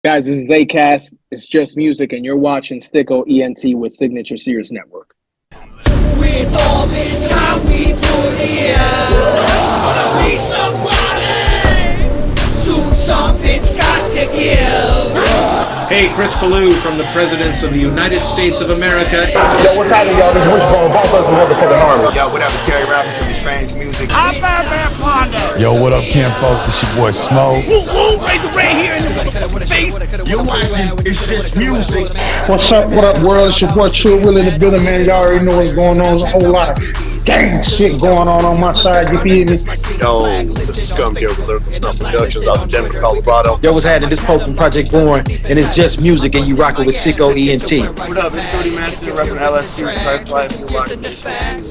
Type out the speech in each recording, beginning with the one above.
Guys, this is A Cas. It's just music, and you're watching SicKKo ENT with Signature Sears Network. With all this time we put in, just wanna be somebody. Soon something's got to give. Hey, Chris Ballou from the Presidents of the United States of America. Yo, what's happening, y'all? This is Wishbone, both of us in motherfucking army. Yo, what up? It's Jerry Rapping some strange music. I'm Bad Ponder. Yo, what up, Camp Folk? It's your boy Smoke. Woo, raise it right here in the face. You're watching It's Just Music. What's up, what up, world? It's your boy True Will in the building, man. Y'all already know what's going on. There's a whole lot of gang shit going on my side, you feel me? Yo, this is Scum here with Lyrical Stuff Productions out of Denver, Colorado. Yo, what's happening? This Pope from Project Born, and it's just music, and you rockin' with SicKKo ENT. What up? It's Cody Master, repping LSU.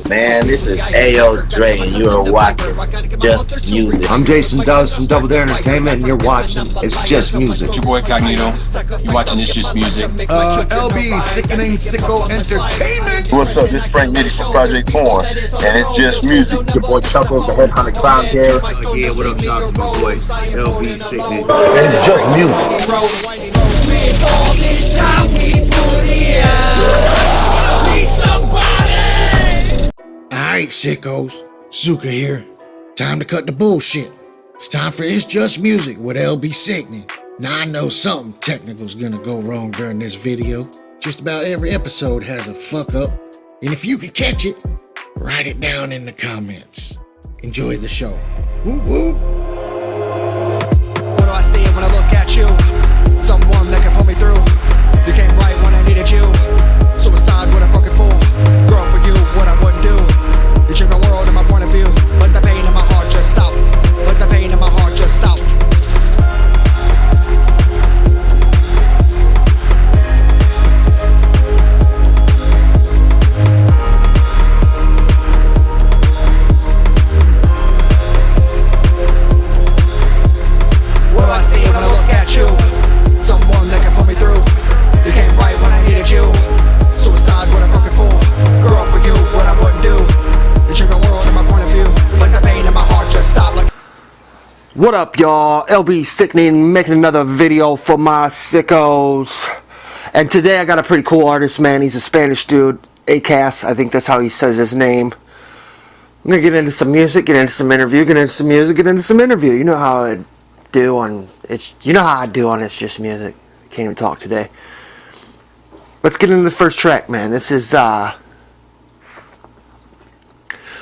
Man, this is A.O. Dre, and you are watching Just Music. I'm Jason Dawes from Double Dare Entertainment, and you're watching It's Just Music. It's your boy Cognito. You're watching It's Just Music. LB Sickning SicKKo Entertainment. What's up? This is Frank Nitty from Project Born, and it's just music. Your boy Chuckles, the head hunter clown here. Yeah, what up, y'all? It's my boy LB Sickning. And it's just music. With all this time we put in, just wanna be somebody. Alright, sickos. Zuka here. Time to cut the bullshit. It's time for It's Just Music with LB Sickning. Now I know something technical's gonna go wrong during this video. Just about every episode has a fuck up. And if you can catch it, write it down in the comments. Enjoy the show. Woo woo. What do I see when I look at you? Someone that can pull me through. You came right when I needed you. Suicide with a broken fool. Girl, for you, what I wouldn't do. You changed my world and my point of view. Let the pain in my heart just stop. Let the pain in my heart just stop. What up, y'all? LB Sickning, making another video for my sickos. And today I got a pretty cool artist, man. He's a Spanish dude, A Cas. I think that's how he says his name. I'm gonna get into some music, get into some interview, get into some music, get into some interview. You know how I do on It's Just Music. I can't even talk today. Let's get into the first track, man. This is I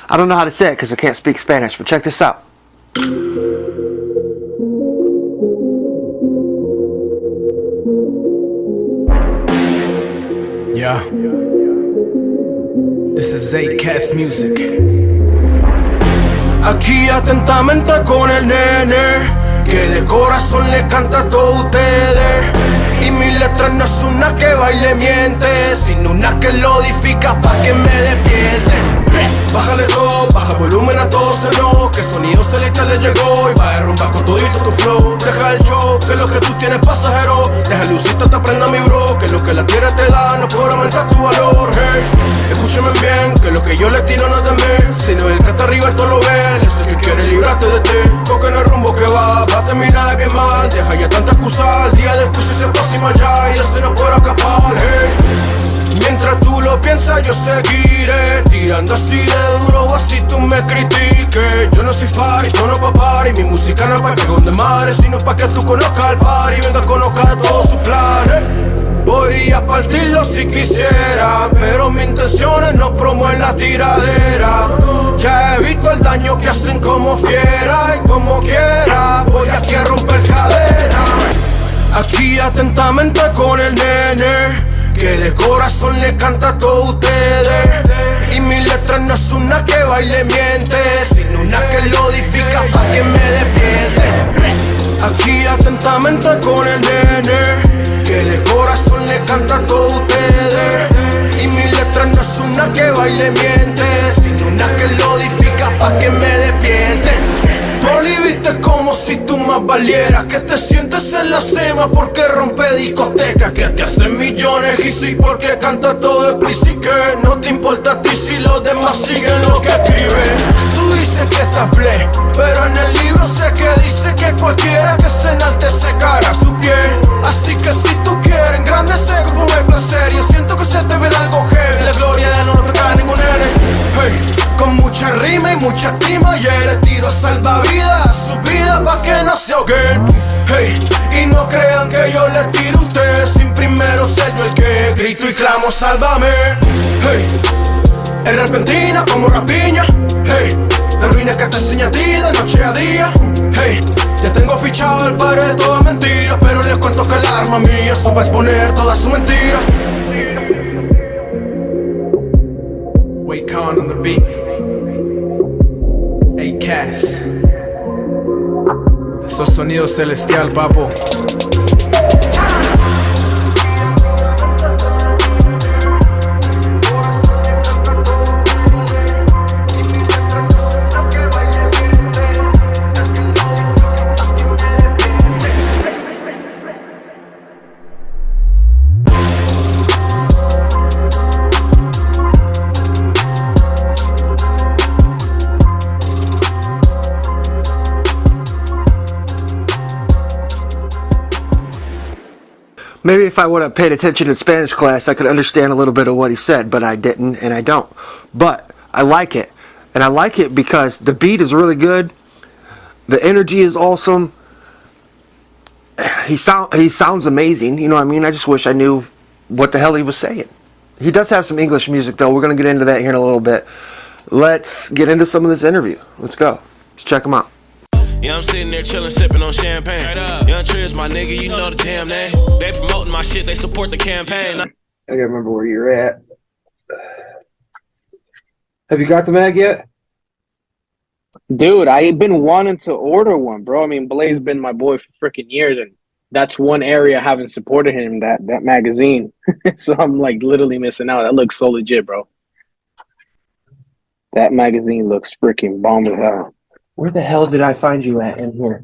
don't know how to say it because I can't speak Spanish, but check this out. Yeah, this is A Cas Music. Aquí atentamente con el nene, que de corazón le canta a todos ustedes. Y mi letra no es una que baile miente, sino una que lo edifica pa' que me despierte. Bájale todo, baja volumen a todo no, que sonido celeste le llegó y va a derrumbar con todito tu flow. Deja el show, que lo que tú tienes pasajero. Deja lucita, te aprenda mi bro, que lo que la tierra te da no podrá aumentar tu valor. Hey, escúchame bien, que lo que yo le tiro no es de mí, sino el que está arriba esto lo ve. Él es el que quiere librarte de ti, porque en el rumbo que va a terminar bien mal. Deja ya tanta excusa, el día del juicio se próxima ya y de ese no puedo escapar. Hey, mientras tú lo piensas yo seguiré tirando así de duro, así tú me critiques. Yo no soy fari, yo no pa' party. Mi música no es pa' que donde madre, sino pa' que tú conozcas el party y venga a conocer todos sus planes. Podría partirlo si quisiera, pero mis intenciones no promueven la tiradera. Ya he visto el daño que hacen como fiera, y como quiera voy aquí a romper cadenas. Aquí atentamente con el nene, que de corazón le canta a todos ustedes. Y mi letra no es una que baile miente, sino una que lo edifica pa' que me despierte. Aquí atentamente con el nene, que de corazón le canta a todos ustedes. Y mi letra no es una que baile miente, sino una que lo edifica pa' que me despierte. Tú viviste como si tú más valieras, que te sientes en la cima porque rompe discotecas, que te hacen millones y sí porque canta todo explícito, que no te importa a ti si los demás siguen lo que escriben. Tú dices que estás play, pero en el libro sé que dice que cualquiera que se enaltece cara a su piel. Así mucha estima. Y le tiro salvavidas a su vida pa' que no se ahoguen. Hey, y no crean que yo le tiro a ustedes sin primero ser yo el que grito y clamo sálvame. Hey, es repentina como rapiña. Hey, la ruina que te enseña a ti de noche a día. Hey, ya tengo fichado el padre de toda mentira, pero les cuento que el arma mía eso va a exponer toda su mentira. Waycon on the beat. A Cas. Estos sonidos celestial, papo. Maybe if I would have paid attention in Spanish class, I could understand a little bit of what he said, but I didn't, and I don't. But I like it, and I like it because the beat is really good, the energy is awesome. He sounds amazing. You know what I mean? I just wish I knew what the hell he was saying. He does have some English music, though. We're gonna get into that here in a little bit. Let's get into some of this interview. Let's go. Let's check him out. Yeah, I'm sitting there chilling, sipping on champagne. Young Triz, my nigga, you know the damn name. They promoting my shit, they support the campaign. I gotta remember where you're at. Have you got the mag yet? Dude, I've been wanting to order one, bro. I mean, Blaze been my boy for freaking years, and that's one area I haven't supported him, that magazine. So I'm like literally missing out. That looks so legit, bro. That magazine looks freaking bomb as hell. Where the hell did I find you at in here?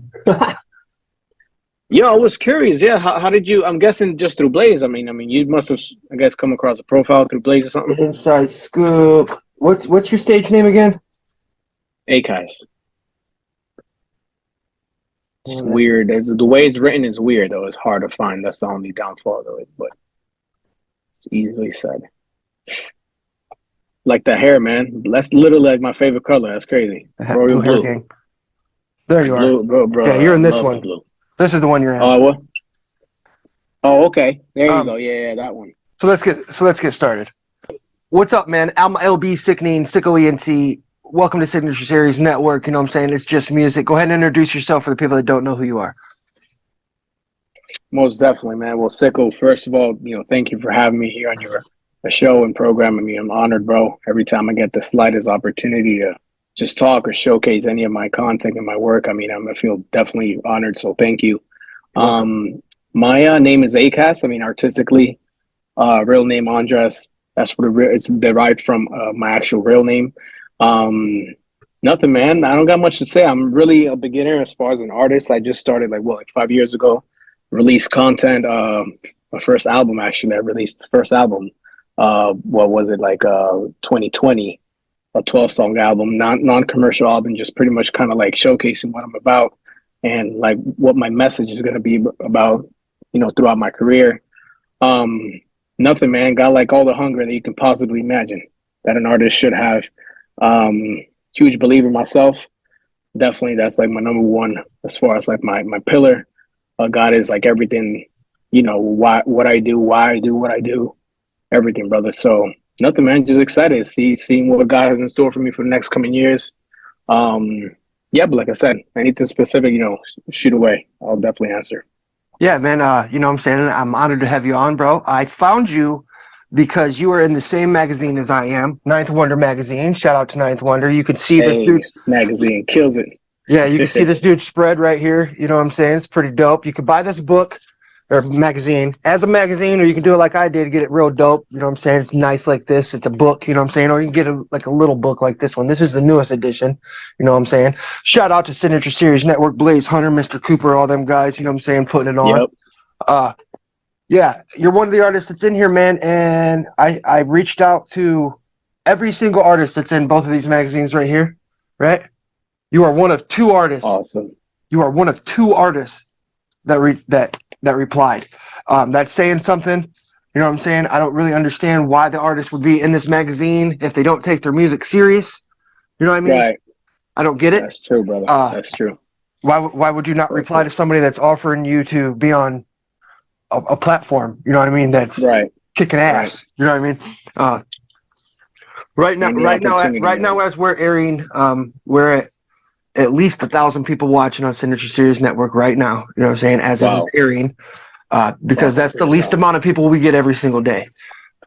Yo, I was curious. Yeah, how did you? I'm guessing just through Blaze. I mean, you must have, I guess, come across a profile through Blaze or something. Inside Scoop. What's your stage name again? A Cas. It's weird. The way it's written is weird, though. It's hard to find. That's the only downfall, though. But it's easily said. Like the hair, man. That's literally like my favorite color. That's crazy. Royal blue. Gang. There you are. Blue, bro, yeah, you're in this one. This is the one you're in. Oh, what? Oh, okay. There you go. Yeah, that one. So let's get started. What's up, man? I'm LB Sickning, SicKKo ENT. Welcome to Signature Series Network. You know what I'm saying? It's just music. Go ahead and introduce yourself for the people that don't know who you are. Most definitely, man. Well, SicKKo, first of all, thank you for having me here on your show and program. I mean, I'm honored, bro. Every time I get the slightest opportunity to just talk or showcase any of my content and my work, I mean, I feel definitely honored. So thank you. My name is A Cas. I mean, artistically, real name Andres. That's what it's derived from my actual real name. Nothing, man. I don't got much to say. I'm really a beginner as far as an artist. I just started like 5 years ago. Released content. My first album, actually. I released the first album. What was it, like 2020, a 12-song album, non-commercial album, just pretty much kind of like showcasing what I'm about and like what my message is going to be about, throughout my career. Nothing, man. Got like all the hunger that you can possibly imagine that an artist should have. Huge believer myself. Definitely, that's like my number one as far as like my pillar. God is like everything, what I do, why I do what I do. Everything, brother. So nothing, man. Just excited to seeing what God has in store for me for the next coming years. Yeah, but like I said, anything specific, shoot away. I'll definitely answer. Yeah, man. You know what I'm saying? I'm honored to have you on, bro. I found you because you are in the same magazine as I am, Ninth Wonder magazine. Shout out to Ninth Wonder. You can see this dude's magazine kills it. Yeah, you can see this dude's spread right here. You know what I'm saying? It's pretty dope. You can buy this book or magazine as a magazine, or you can do it like I did, get it real dope. You know what I'm saying? It's nice like this. It's a book, you know what I'm saying? Or you can get a little book like this one. This is the newest edition, you know what I'm saying? Shout out to Signature Series Network, Blaze, Hunter, Mr. Cooper, all them guys, you know what I'm saying, putting it on. Yep. Yeah, you're one of the artists that's in here, man, and I reached out to every single artist that's in both of these magazines right here, right? You are one of two artists. Awesome. You are one of two artists that replied. That's saying something. You know what I'm saying? I don't really understand why the artist would be in this magazine if they don't take their music serious. You know what I mean? Right. I don't get it. That's true, brother. That's true. Why would you not reply to somebody that's offering you to be on a platform? You know what I mean? That's kicking ass. Right. You know what I mean? Right now, as we're airing, we're at least 1,000 people watching on Synergy Series Network right now. You know what I'm saying? As it is airing, because that's the least amount of people we get every single day.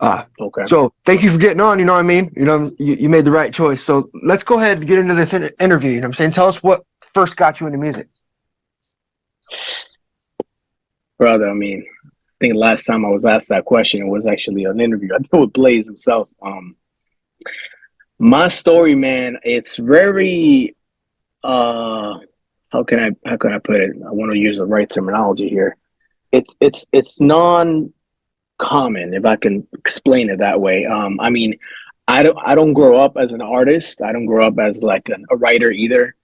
Okay. So thank you for getting on. You know what I mean? You know, you made the right choice. So let's go ahead and get into this interview. You know what I'm saying? Tell us what first got you into music. Brother, I mean, I think last time I was asked that question, it was actually an interview. I think with Blaze himself. My story, man, it's very how can I put it? I want to use the right terminology here. It's non-common, if I can explain it that way. I mean, I don't grow up as an artist. I don't grow up as like a writer either.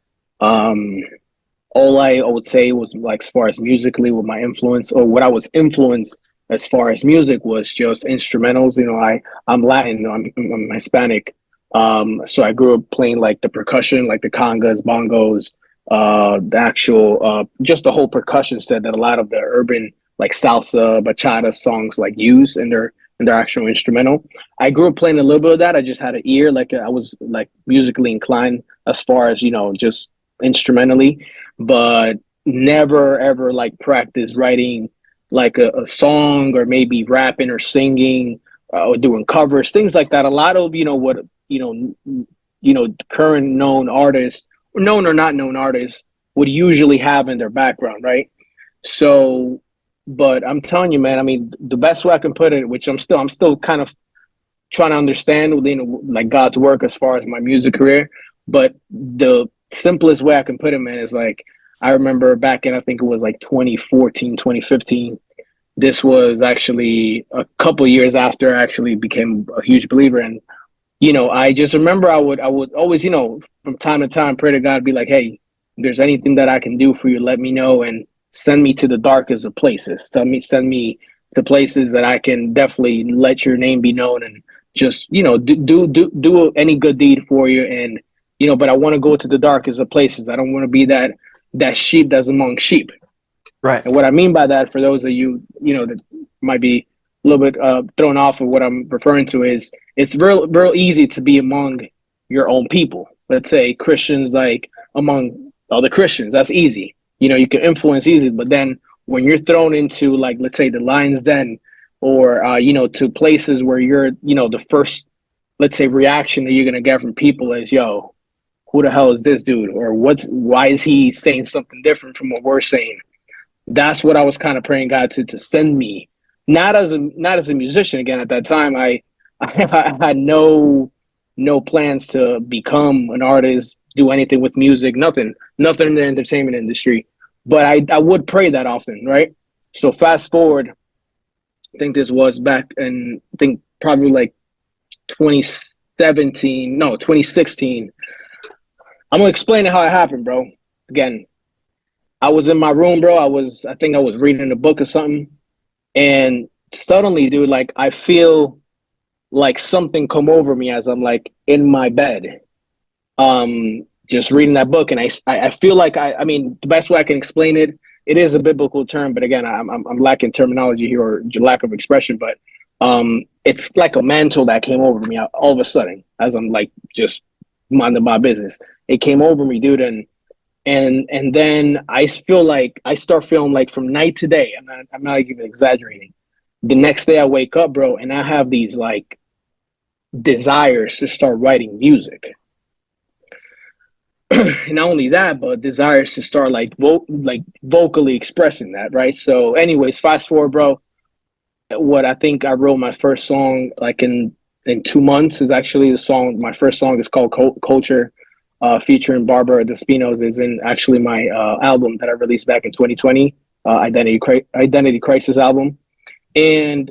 All I would say was, like, as far as musically, with my influence, or what I was influenced as far as music, was just instrumentals. You know, I'm Latin, I'm Hispanic. So I grew up playing like the percussion, like the congas, bongos, the actual, just the whole percussion set that a lot of the urban, like salsa, bachata songs like use in their actual instrumental. I grew up playing a little bit of that. I just had an ear, like I was like musically inclined as far as, you know, just instrumentally, but never ever like practice writing like a song, or maybe rapping or singing, or doing covers, things like that. A lot of, you know, what, you know, current known artists, or known or not known artists, would usually have in their background, right? So, but I'm telling you, man, I mean, the best way I can put it, which I'm still kind of trying to understand within, like, God's work as far as my music career, but the simplest way I can put it, man, is like, I remember back in, I think it was like 2014, 2015. This was actually a couple years after I actually became a huge believer. And, you know, I just remember I would always, you know, from time to time, pray to God, be like, hey, if there's anything that I can do for you, let me know, and send me to the darkest of places. Send me to places that I can definitely let your name be known, and just, you know, do any good deed for you. And, you know, but I want to go to the darkest of places. I don't want to be that sheep that's among sheep. Right. And what I mean by that, for those of you, you know, that might be a little bit thrown off of what I'm referring to, is it's real easy to be among your own people. Let's say Christians, like among other Christians, that's easy. You know, you can influence easy. But then when you're thrown into, like, let's say the lion's den, or you know, to places where you're, you know, the first, let's say, reaction that you're gonna get from people is, yo, who the hell is this dude? Or why is he saying something different from what we're saying? That's what I was kind of praying God to send me. Not as a musician. Again, at that time, I had no plans to become an artist, do anything with music, nothing in the entertainment industry. But I would pray that often, right? So fast forward, I think this was back in, I think probably like 2016. I'm gonna explain how it happened, bro. Again, I was in my room, bro. I think I was reading a book or something, and suddenly, dude, like, I feel like something come over me as I'm like in my bed, just reading that book, and I feel like I mean, the best way I can explain it, it is a biblical term, but again, I'm lacking terminology here, or lack of expression, but it's like a mantle that came over me all of a sudden as I'm like just minding my business. It came over me, dude, and then I start feeling like, from night to day, I'm not even exaggerating. The next day I wake up, bro, and I have these like desires to start writing music. Not only that, but desires to start like vocally expressing that, right? So anyways, fast forward, bro. What I think I wrote my first song like in 2 months is actually my first song is called Culture, featuring Barbara Despinos, is in actually my album that I released back in 2020, Identity Crisis album. And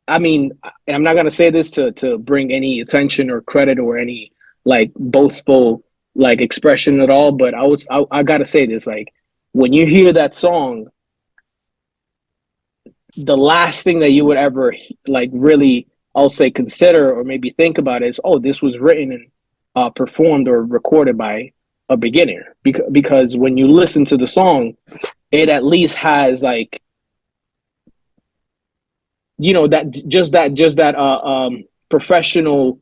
I mean, and I'm not going to say this to bring any attention or credit or any like boastful like expression at all, but I got to say this, like, when you hear that song, the last thing that you would ever like really, I'll say, consider or maybe think about is, oh, this was written and performed or recorded by a beginner, because when you listen to the song, it at least has like, you know, that professional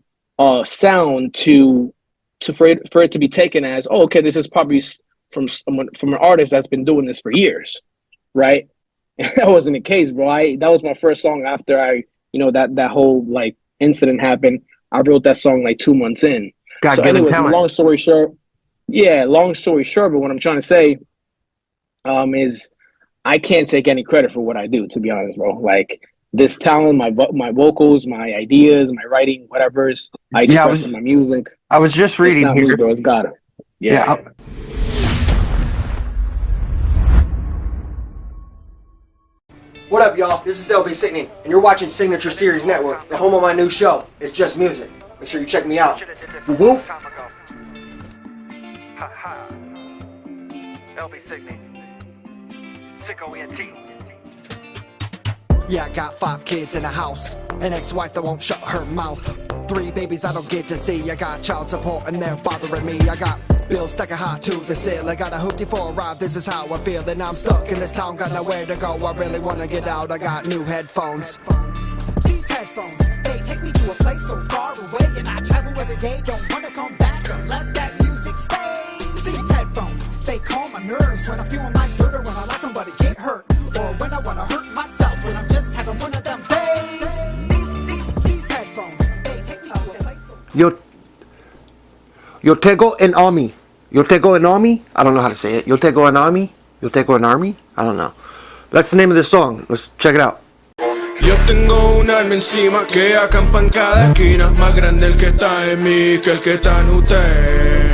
sound to for it to be taken as, oh, okay, this is probably from an artist that's been doing this for years, right? And that wasn't the case, bro. That was my first song after that whole like incident happened. I wrote that song like 2 months in. God So given anyways, talent. long story short, but what I'm trying to say is I can't take any credit for what I do, to be honest, bro. Like, this talent, my vocals, my ideas, my writing, whatever's I express in my music. I was just reading it's not here. Me, bro. It's God. Yeah. What up, y'all? This is LB Sickning, and you're watching Signature Series Network, the home of my new show. It's just music. Make sure you check me out. Woo-woo. LB Sickning, SicKKo ENT. Yeah, I got 5 kids in a house, an ex-wife that won't shut her mouth, 3 babies I don't get to see. I got child support and they're bothering me. I got bills stacking high to the ceiling. I got a hoopty for a ride. This is how I feel. And I'm stuck in this town, got nowhere to go. I really wanna get out. I got new headphones. These headphones, they take me to a place so far away, and I travel every day. Don't wanna come back unless that music stays. These headphones, they calm my nerves when I'm feeling like dirt, or when I let somebody get hurt, or when I wanna hurt myself, when I'm just having one of them days. These headphones, they take me to a place so far. Yo tengo en army. Yo tengo en army? I don't know how to say it. Yo tengo en army? Yo tengo en army? I don't know. That's the name of this song. Let's check it out. Yo tengo un alma encima que acampa en cada esquina, más grande el que está en mí que el que está en usted.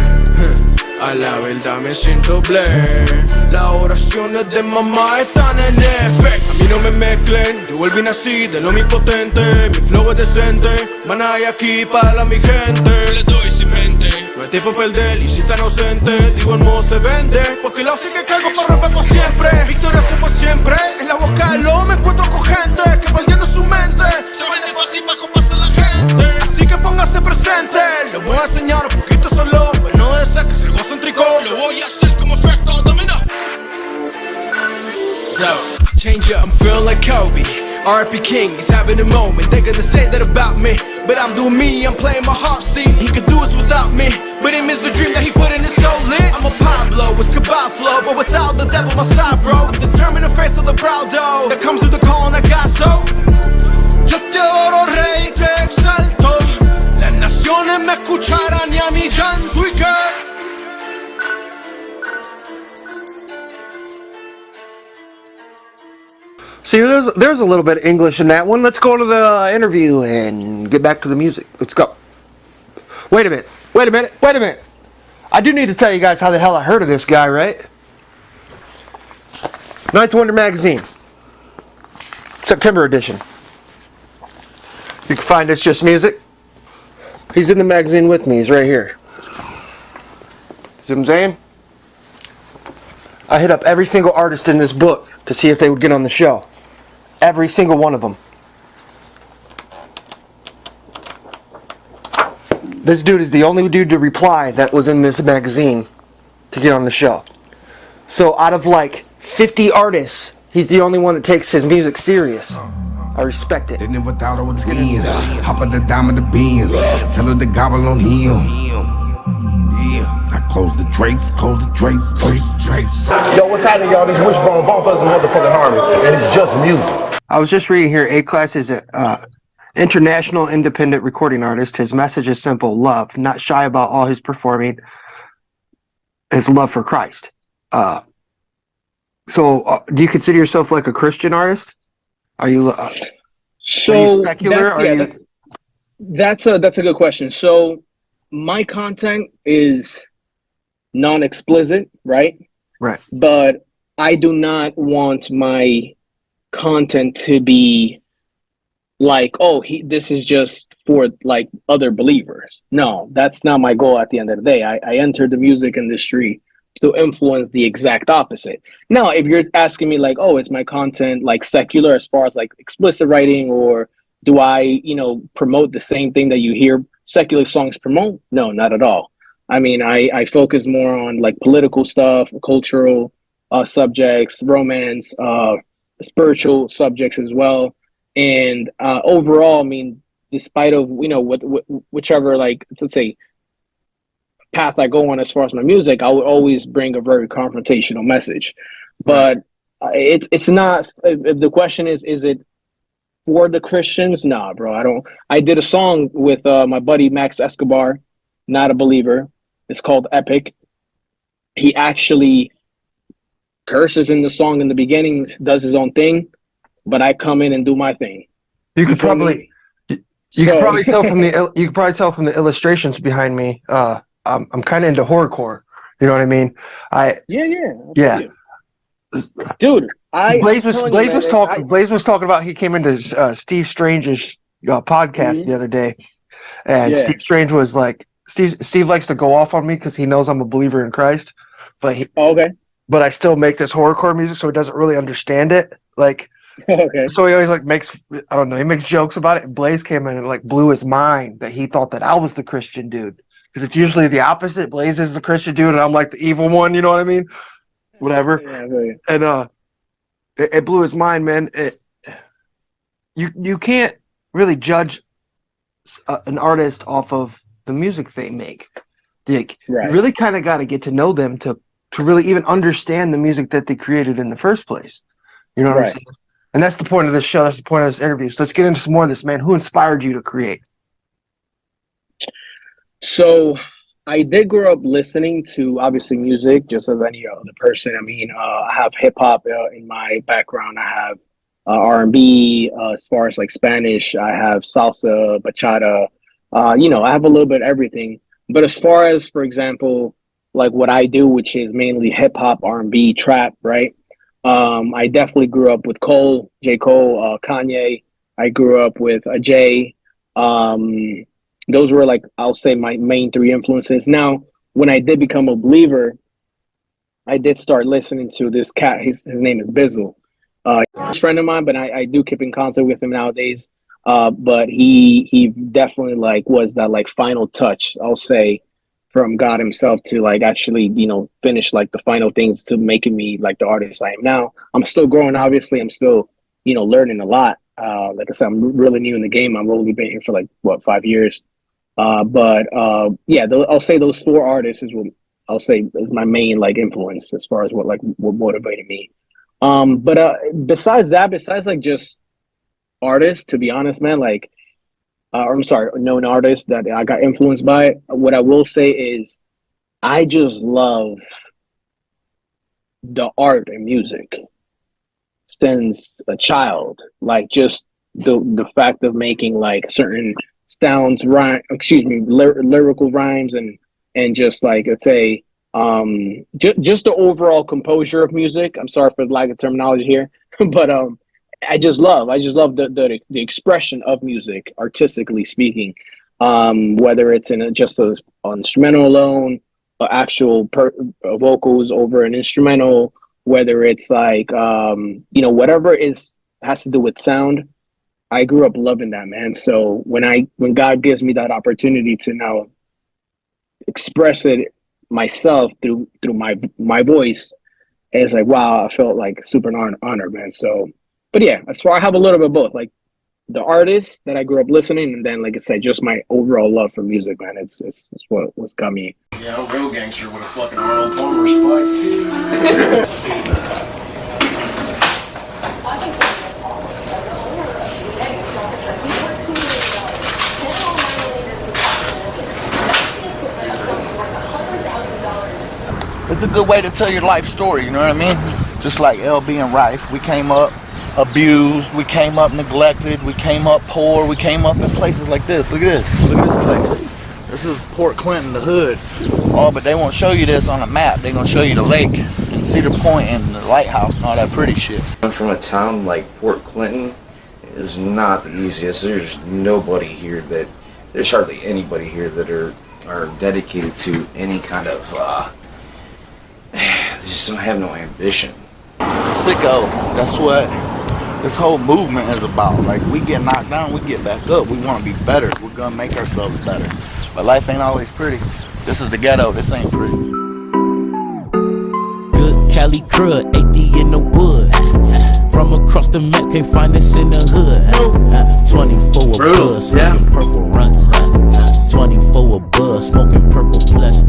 A la verdad me siento blessed. Las oraciones de mamá están en efecto. A mí no me mezclen, yo volví nací de lo omnipotente. Mi flow es decente, maná hay aquí para mi gente. Le doy sin mente, no hay tiempo para perder y si está inocente, digo el modo se vende. Porque la sí que cargo para romper por siempre. Victoria se por siempre, en la boca del lobo me encuentro con gente que perdiendo su mente se vende fácil para comparse la gente. Así que póngase presente, les voy a enseñar un poquito solo. Bueno de ser que se goza en tricot, lo voy a hacer como efecto dominó. Change up, I'm feeling like Kobe. R.I.P. King, he's having a moment. They're gonna say that about me, but I'm doing me, I'm playing my harp. See, he could do this without me, but he missed the dream that he put in his soul lit. I'm a Pablo, it's kebab flow, but without the devil my side, bro. I'm determined to face of the proud dough that comes with the call and I got so. Yo te adoro, rey, te exalto. Las naciones me escucharán y a mi llanto y que. See, there's a little bit of English in that one. Let's go to the interview and get back to the music. Let's go. Wait a minute. I do need to tell you guys how the hell I heard of this guy, right? Ninth Wonder Magazine. September edition. You can find It's Just Music. He's in the magazine with me. He's right here. See what I'm saying? I hit up every single artist in this book to see if they would get on the show. Every single one of them. This dude is the only dude to reply that was in this magazine to get on the show. So out of like 50 artists, he's the only one that takes his music serious. I respect it. They never thought I would win. Hop on the dime of the beans. Tell her to gobble on him. I close the drapes. Yo, what's happening, y'all? This Wishbone, both of us motherfucking Harmony, and it's just music. I was just reading here, A Cas is an international independent recording artist. His message is simple: love, not shy about all his performing, his love for Christ. So, do you consider yourself like a Christian artist? Are you secular? That's a good question. So my content is non-explicit, right? Right. But I do not want my content to be like, oh, this is just for like other believers. No, that's not my goal at the end of the day. I entered the music industry to influence the exact opposite. Now, if you're asking me like, oh, is my content like secular as far as like explicit writing, or do I, promote the same thing that you hear secular songs promote? No, not at all. I mean, I focus more on like political stuff, cultural subjects, romance, spiritual subjects as well. And overall, I mean, despite of whichever, like, let's say, path I go on as far as my music, I would always bring a very confrontational message. But it's not. If the question is it for the Christians? Nah, bro. I don't. I did a song with my buddy Max Escobar, not a believer. It's called Epic. He actually curses in the song in the beginning, does his own thing, but I come in and do my thing. You could probably tell from the illustrations behind me. I'm kind of into horrorcore. You know what I mean? Yeah. Dude, Blaze was talking about, he came into Steve Strange's podcast the other day, and Steve Strange was like, Steve likes to go off on me because he knows I'm a believer in Christ, but I still make this horrorcore music, so he doesn't really understand it. Like, so he always like makes, I don't know, he makes jokes about it. And Blaze came in and like blew his mind that he thought that I was the Christian dude, because it's usually the opposite. Blaze is the Christian dude, and I'm like the evil one. You know what I mean? Whatever. And it blew his mind, man. You can't really judge an artist off of the music they make. Like, you really kind of got to get to know them to really even understand the music that they created in the first place. You know what I'm saying? And that's the point of this show. That's the point of this interview. So let's get into some more of this, man. Who inspired you to create? So I did grow up listening to, obviously, music, just as any other person. I mean, I have hip hop in my background. I have R&B. As far as like Spanish, I have salsa, bachata. I have a little bit of everything. But as far as, for example, like what I do, which is mainly hip hop, R&B, trap, right? I definitely grew up with J. Cole, Kanye. I grew up with Jay. Those were, like, I'll say my main three influences. Now, when I did become a believer, I did start listening to this cat. His name is Bizzle. He's a friend of mine, but I do keep in contact with him nowadays. But he definitely like was that like final touch, I'll say, from God himself to like actually, finish like the final things to making me like the artist I am now. I'm still growing, obviously. I'm still, learning a lot. Like I said, I'm really new in the game. I've only been here for like 5 years. I'll say those four artists is what I'll say is my main like influence as far as what motivated me. Besides like just artists, to be honest, man, like, I'm sorry, known artists that I got influenced by, what I will say is I just love the art and music since a child. Like, just the fact of making like certain sounds, lyrical rhymes, and just like, let's say, just the overall composure of music. I'm sorry for the lack of terminology here, but I just love the expression of music, artistically speaking, whether it's in just an instrumental alone, or actual vocals over an instrumental, whether it's like, whatever has to do with sound. I grew up loving that, man. So when God gives me that opportunity to now express it myself through my voice, it's like, wow, I felt like super honored, man. So, but yeah, as far I have a little bit of both, like the artists that I grew up listening, and then, like I said, just my overall love for music, man. It's what's got me. Yeah, I'm a real gangster with a fucking Arnold Palmer spike. It's a good way to tell your life story, you know what I mean? Just like LB and Rife, we came up abused, we came up neglected, we came up poor, we came up in places like this. Look at this place. This is Port Clinton, the hood. Oh, but they won't show you this on a map. They're gonna show you the lake and Cedar Point and the lighthouse and all that pretty shit. From a town like Port Clinton is not the easiest. There's hardly anybody here that are dedicated to any kind of they just don't have no ambition. SicKKo, that's what this whole movement is about. Like, we get knocked down, we get back up. We want to be better. We're gonna make ourselves better. But life ain't always pretty. This is the ghetto. This ain't free. Good Cali crud, 80 in the wood. From across the map, can't find us in the hood. 24 Brutal, buzz, smoking purple runs. 24 buzz, smoking purple plus.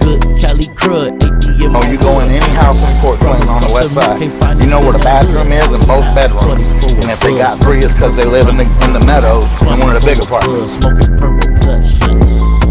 Good Cali crud, 80 in my Oh, you go in any house in Portland on the west side, you know where the bathroom is and both bedrooms. And if they got 3, it's because they live in the meadows in one of the big apartments. Smoking purple plus.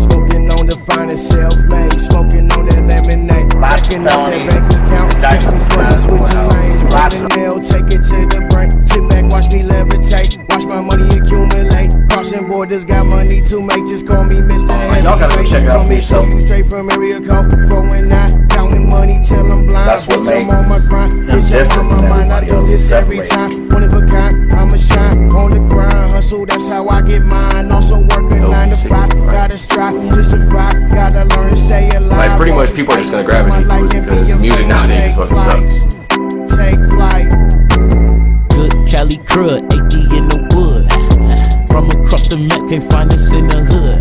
Smoking on the finest self-made, smoking on that lemonade. Backing up that bank account, catch me smoking, switching lanes. Rolling nail, take it to the brain. Sit back, watch me levitate, watch my money accumulate. Crossing borders, got money to make, just call me Mr. Y'all gotta go check it out for yourself. Straight from area code, 419, counting money till I'm blind. That's what Bitch, I'm makes on my grind. them Bitch, I'm different on my than mind, I everybody do else. this It every separates time. One of a kind, I'ma shine on the grind. Hustle, that's how I get mine. Also working 9 to 5, gotta strive to survive. Gotta learn to stay alive. Like, pretty much people are just gonna gravitate towards it because music nowadays fucking sucks. Take flight. Good Cali crud, 80 in the wood. From across the map, can't find us in the hood.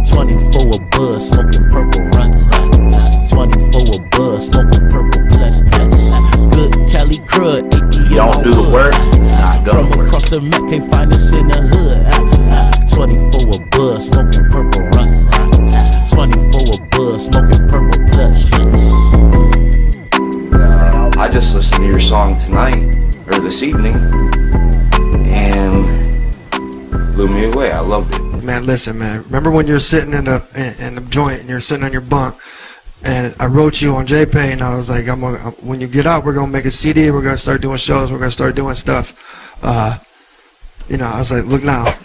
24 buzz, smoking purple runs. 24 buzz, smoking purple plus. Good Cali crud, 80 in Don't my do the wood. work, it's not gonna From work. across the map, can't find us in the hood. 24 buzz, smoking purple runs. 24 buzz, smoking purple plus. I just listened to your song tonight, or this evening, and blew me away. I loved it. Man, listen, man. Remember when you're sitting in the joint and you're sitting on your bunk, and I wrote you on JPay, and I was like, when you get out, we're gonna make a CD. We're gonna start doing shows. We're gonna start doing stuff. You know, I was like, look now.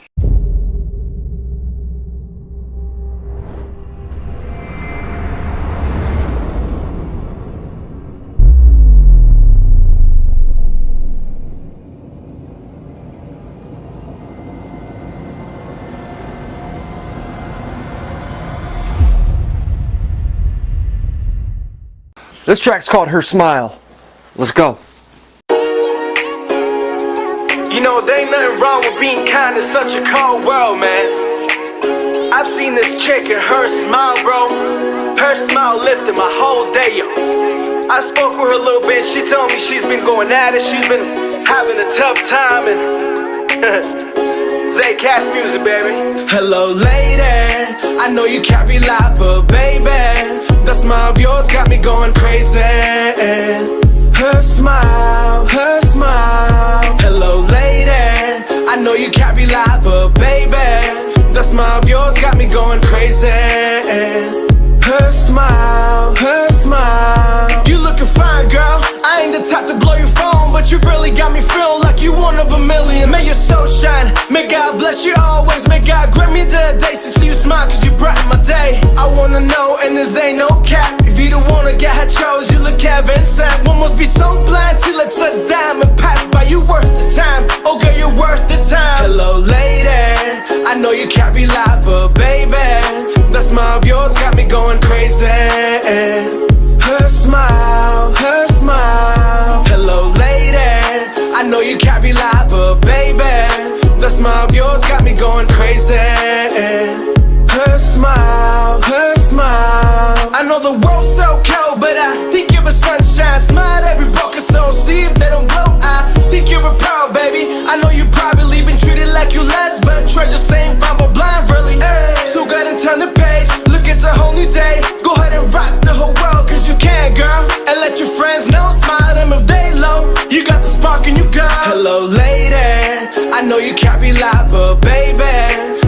This track's called Her Smile. Let's go. You know, there ain't nothing wrong with being kind in such a cold world, man. I've seen this chick and her smile, bro. Her smile lifted my whole day, yo. I spoke with her a little bit. She told me she's been going at it. She's been having a tough time, and A Cas music, baby. Hello, lady. I know you carry a lot, but baby, the smile of yours got me going crazy. Her smile, her smile. Hello, lady. I know you carry a lot, but baby, the smile of yours got me going crazy. Her smile, her smile. You looking fine, girl. I ain't the type to blow your phone, but you really got me feeling like you one of a million. May your soul shine, may God bless you always. May God grant me the days to see you smile, cause you brighten my day. I wanna know, and this ain't no cap, if you the one that got her chose, you look heaven sent. One must be so blind till it's a dime and pass by. You worth the time, oh girl, you're worth the time. Hello, lady. I know you carry a lot, but baby, the smile of yours got me going crazy. Her smile, her smile. Hello, lady. I know you carry a lot, but baby, the smile of yours got me going crazy. Her smile, her smile. I know the world's so cold, but I think you're a sunshine. Smile at every broken soul, see if they don't glow. I think you're a pearl, baby. I know you probably been treated like you less, but treasure same fine but blind, really. So go ahead and turn the page, look, it's a whole new day. Go ahead and rock the whole world, cause you can, girl. And let your friends know, smile at them if they low. You got the spark in you, girl. Hello, lady. I know you carry a lot, but baby,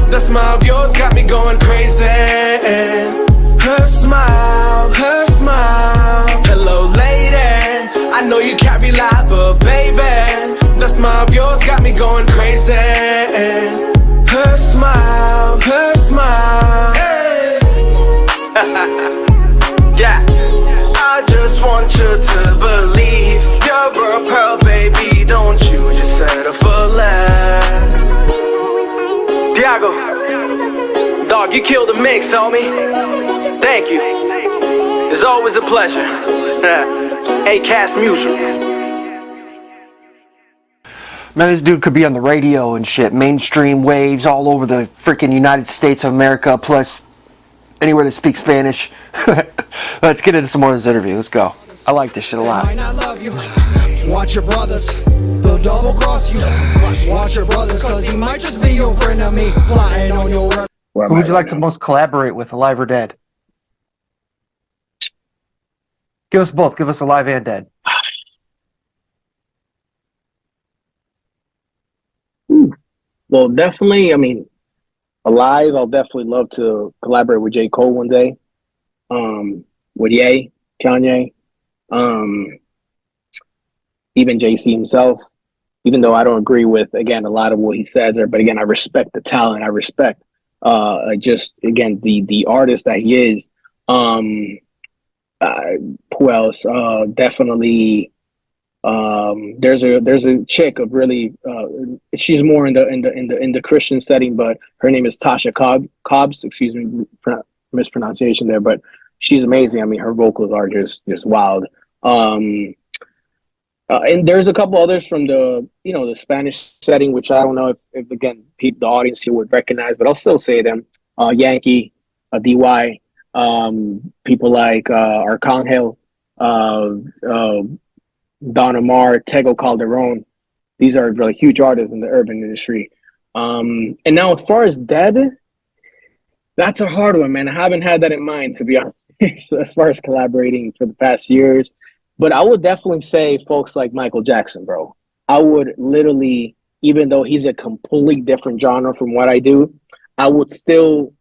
the smile of yours got me going crazy. Her smile, her smile. Hello, lady. I know you carry a lot, but baby, the smile of yours got me going crazy. Her smile, her smile. Hey. Yeah. I just want you to believe you're a pearl, baby. Don't you just settle for less. Diago, dog, you killed the mix, homie. Thank you. It's always a pleasure. A Cas music. Man, this dude could be on the radio and shit. Mainstream waves all over the freaking United States of America. Plus, anywhere that speaks Spanish. Let's get into some more of this interview. Let's go. I like this shit a lot. Might not love you. Watch your brothers, they'll double cross you. Watch your brothers, cause he might just be your friend of me. Plotting on your work. Who would you like to most collaborate with, alive or dead? Give us both. Give us alive and dead. Well, definitely, I mean, alive, I'll definitely love to collaborate with J. Cole one day. With Ye, Kanye, even JC himself, even though I don't agree with, again, a lot of what he says there, but again, I respect the talent. I respect just, again, the artist that he is. Who else? Definitely. There's a chick of really she's more in the Christian setting, but her name is Tasha Cobbs. Excuse me, mispronunciation there, but she's amazing. I mean, her vocals are just wild. And there's a couple others from the Spanish setting, which I don't know if again the audience here would recognize, but I'll still say them. Yankee, DY, people like Arcangel, Don Omar, Tego Calderon. These are really huge artists in the urban industry. And now as far as dead, that's a hard one, man. I haven't had that in mind, to be honest, as far as collaborating for the past years. But I would definitely say folks like Michael Jackson, bro. I would literally, even though he's a completely different genre from what I do, I would still,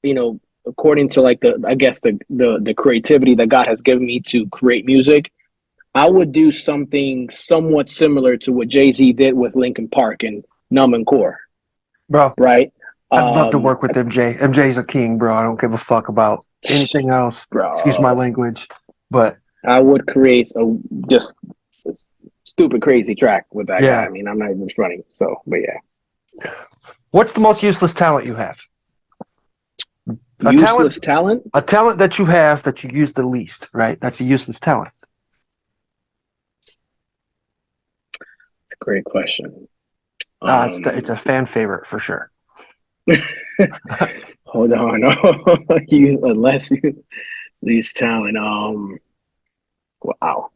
according to like the creativity that God has given me to create music, I would do something somewhat similar to what Jay-Z did with Linkin Park and Numb and Core. Bro. Right? I'd love to work with MJ. MJ's a king, bro. I don't give a fuck about anything else. Bro. Excuse my language. But I would create a just stupid crazy track with that guy. I mean, I'm not even funny. So, but yeah. What's the most useless talent you have? Useless talent? A talent that you have that you use the least, right? That's a useless talent. It's a great question. It's a fan favorite for sure. Hold on. Unless you lose talent. Wow.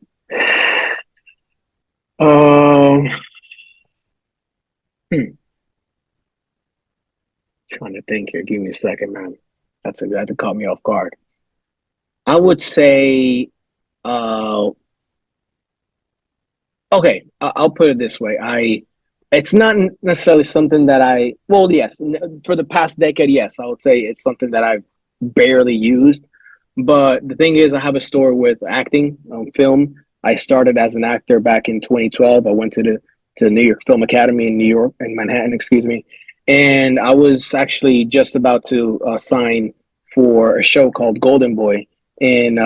Trying to think here. Give me a second, man. That caught me off guard. I would say, okay, I'll put it this way. It's not necessarily something that yes, for the past decade, yes, I would say it's something that I've barely used. But the thing is, I have a story with acting on film. I started as an actor back in 2012. I went to the New York Film Academy in Manhattan, excuse me. And I was actually just about to sign for a show called Golden Boy. And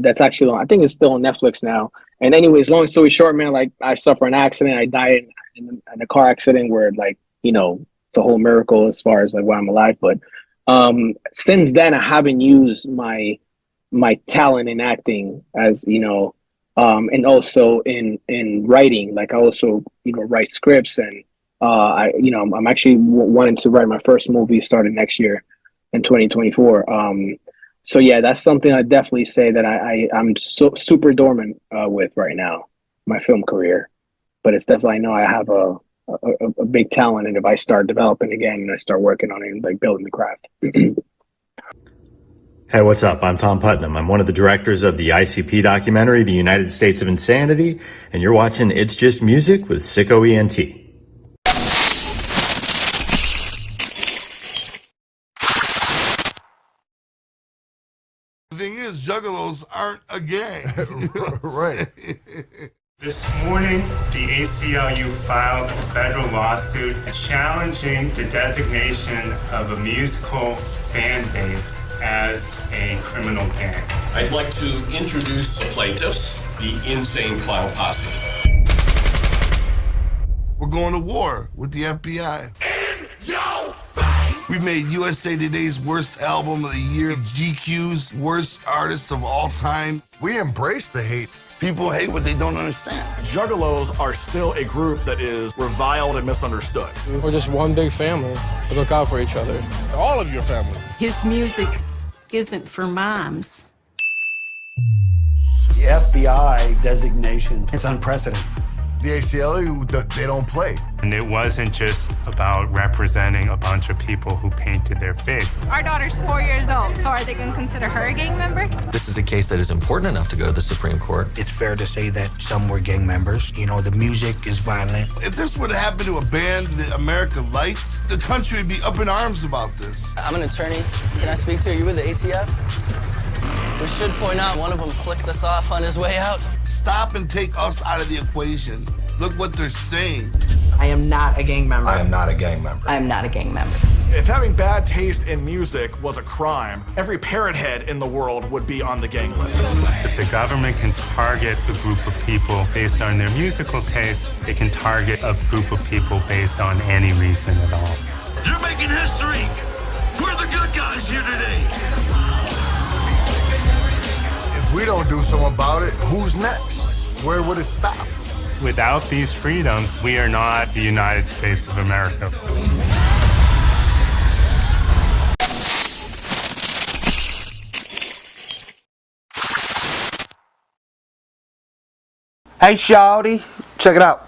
that's actually, I think it's still on Netflix now. And anyways, long story short, man, like I suffered an accident. I died in a car accident where it's a whole miracle as far as like why I'm alive. But since then, I haven't used my talent in acting as, and also in writing. Like I also, write scripts and I'm actually wanting to write my first movie starting next year in 2024. So yeah, that's something I definitely say that I'm so super dormant with right now, my film career. But it's definitely, I know I have a big talent, and if I start developing again and I start working on it and like building the craft. Hey, what's up? I'm Tom Putnam. I'm one of the directors of the ICP documentary, The United States of Insanity, and you're watching It's Just Music with SicKKo ENT. The thing is, juggalos aren't a gang. Right. This morning, the ACLU filed a federal lawsuit challenging the designation of a musical fan base as a criminal gang. I'd like to introduce the plaintiffs, the Insane Clown Posse. We're going to war with the FBI. We made USA Today's worst album of the year, GQ's worst artist of all time. We embrace the hate. People hate what they don't understand. Juggalos are still a group that is reviled and misunderstood. We're just one big family. We look out for each other. All of your family. His music isn't for moms. The FBI designation is unprecedented. The ACLU, they don't play. And it wasn't just about representing a bunch of people who painted their face. Our daughter's 4 years old, so are they going to consider her a gang member? This is a case that is important enough to go to the Supreme Court. It's fair to say that some were gang members. You know, the music is violent. If this would happen to a band that America liked, the country would be up in arms about this. I'm an attorney. Can I speak to you? Are you with the ATF? We should point out one of them flicked us off on his way out. Stop and take us out of the equation. Look what they're saying. I am not a gang member. I am not a gang member. I am not a gang member. If having bad taste in music was a crime, every parent head in the world would be on the gang list. If the government can target a group of people based on their musical taste, they can target a group of people based on any reason at all. You're making history. We're the good guys here today. If we don't do something about it, who's next? Where would it stop? Without these freedoms, we are not the United States of America. Hey, shawty, check it out.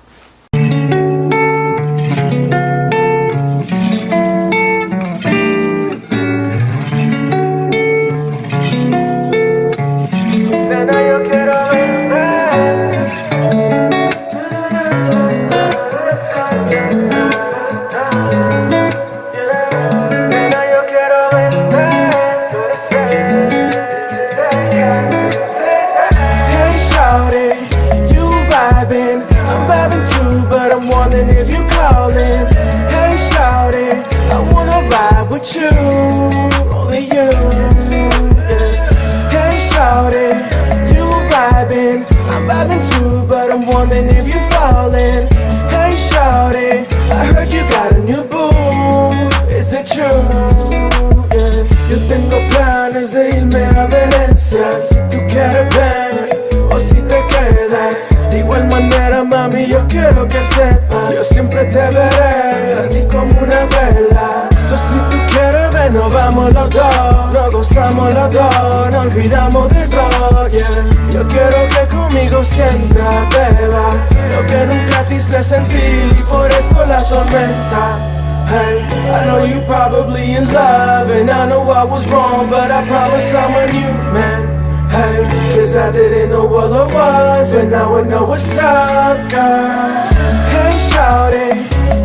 Si tú quieres ven o si te quedas, de igual manera mami yo quiero que sepas, yo siempre te veré a ti como una vela. So si tú quieres ven nos vamos los dos, nos gozamos los dos, nos olvidamos de todo, yeah. Yo quiero que conmigo sientas, beba, lo que nunca te hice sentir y por eso la tormenta. Hey, I know you probably in love, and I know I was wrong, but I promise I'm a new man. Hey, cause I didn't know what love was, and now I know what's up, girl. Hey, shawty,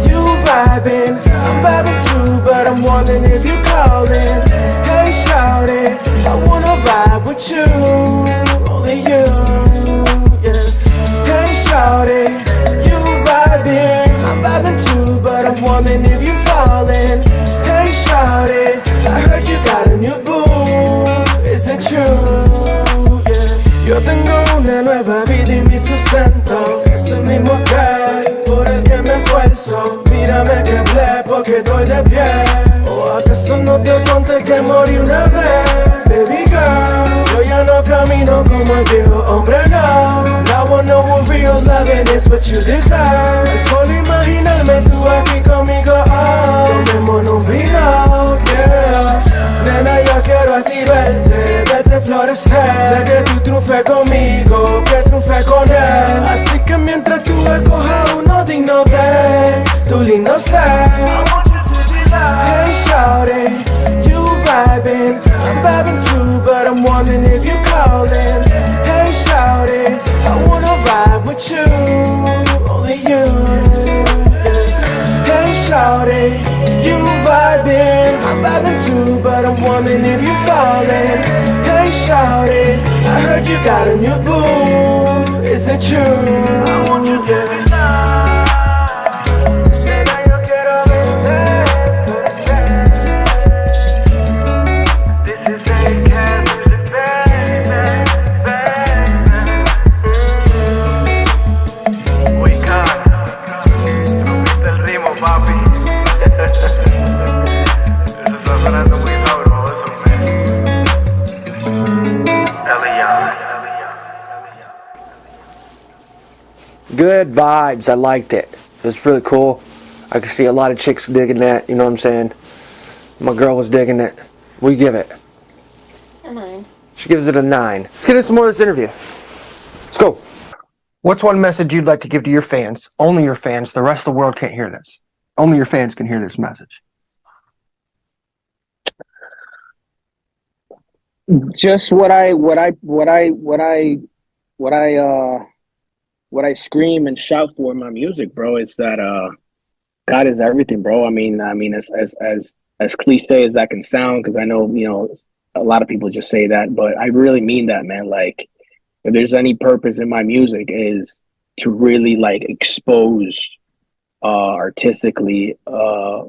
you vibing, I'm vibing too, but I'm wondering if you calling. Hey, shawty, I wanna vibe with you, only you, yeah. Hey, shawty, you vibing, I'm vibing too, but I'm wondering if you falling. Hey, shawty, I heard you got a new boo, is it true? Yo tengo una nueva vida y mi sustento es el mismo aquel por el que me esfuerzo. Mírame que hablé porque estoy de pie. ¿O acaso no te conté que morí una vez? Baby girl, yo ya no camino como el viejo hombre, no. Now I know what real loving is, what you deserve. Al solo imaginarme tú aquí conmigo, oh, tomémonos un vino, yeah. Nena, yo quiero a ti verte florecer. Sé que tú triunfes conmigo, que triunfes con él. Así que mientras tú escojas uno digno de tu lindo ser. Hey, shawty, you vibing, I'm vibing too, but I'm wondering if you calling. Hey, shawty, I wanna vibe with you, only you, yeah. Hey, shawty, you vibing, I'm vibing too, but I'm wondering if you falling. Hey, shawty, I heard you got a new boo, is it true? I want you to Good vibes. I liked it. It was really cool. I could see a lot of chicks digging that. You know what I'm saying? My girl was digging it. We give it. She gives it a 9. Let's get into some more of this interview. Let's go. What's one message you'd like to give to your fans? Only your fans. The rest of the world can't hear this. Only your fans can hear this message. Just what I scream and shout for in my music, bro, is that God is everything, bro. I mean, as cliche as that can sound, because I know, you know, a lot of people just say that, but I really mean that, man. Like, if there's any purpose in my music, is to really like expose artistically for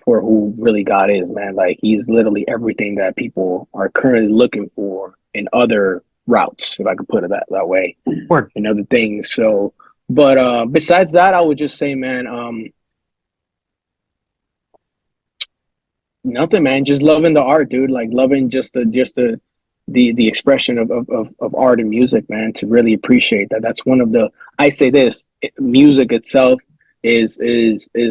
who really God is, man. Like, he's literally everything that people are currently looking for in other routes, if I could put it that way, and other things. So, but besides that, I would just say, man, nothing, man. Just loving the art, dude. Like, loving just the expression of art and music, man. To really appreciate that. That's one of the. I say this: music itself is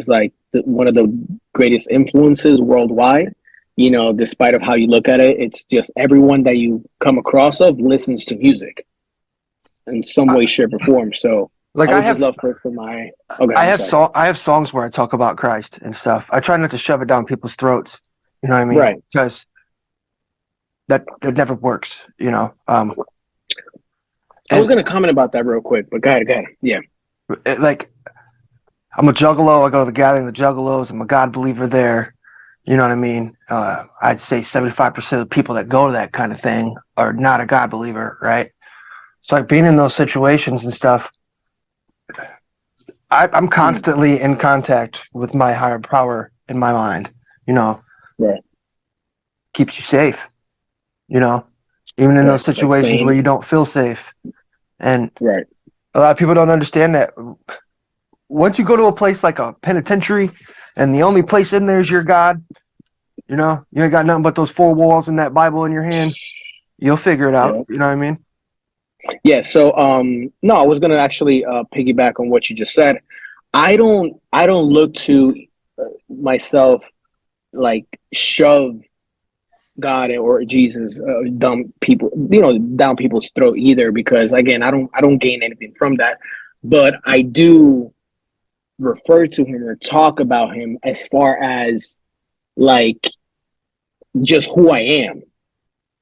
like one of the greatest influences worldwide. You know, despite of how you look at it, it's just everyone that you come across of listens to music in some way, shape, or form. So, like, I have love for my. Okay, I have songs where I talk about Christ and stuff. I try not to shove it down people's throats. You know what I mean? Right. Because that it never works. You know. I was gonna comment about that real quick, but go ahead. Yeah. Like, I'm a juggalo. I go to the gathering of the juggalos. I'm a God believer there. You know what I mean? I'd say 75% of the people that go to that kind of thing are not a God believer, right? So, like, being in those situations and stuff, I'm constantly in contact with my higher power in my mind. You know, right? Keeps you safe. You know, even in those situations where you don't feel safe, and right. A lot of people don't understand that. Once you go to a place like a penitentiary, and the only place in there is your God, you know, you ain't got nothing but those 4 walls and that Bible in your hand. You'll figure it out. Yeah. You know what I mean? Yeah. So, no, I was gonna actually piggyback on what you just said. I don't look to myself like shove God or Jesus down people's throat either, because again, I don't gain anything from that, but I do refer to him or talk about him as far as like just who I am.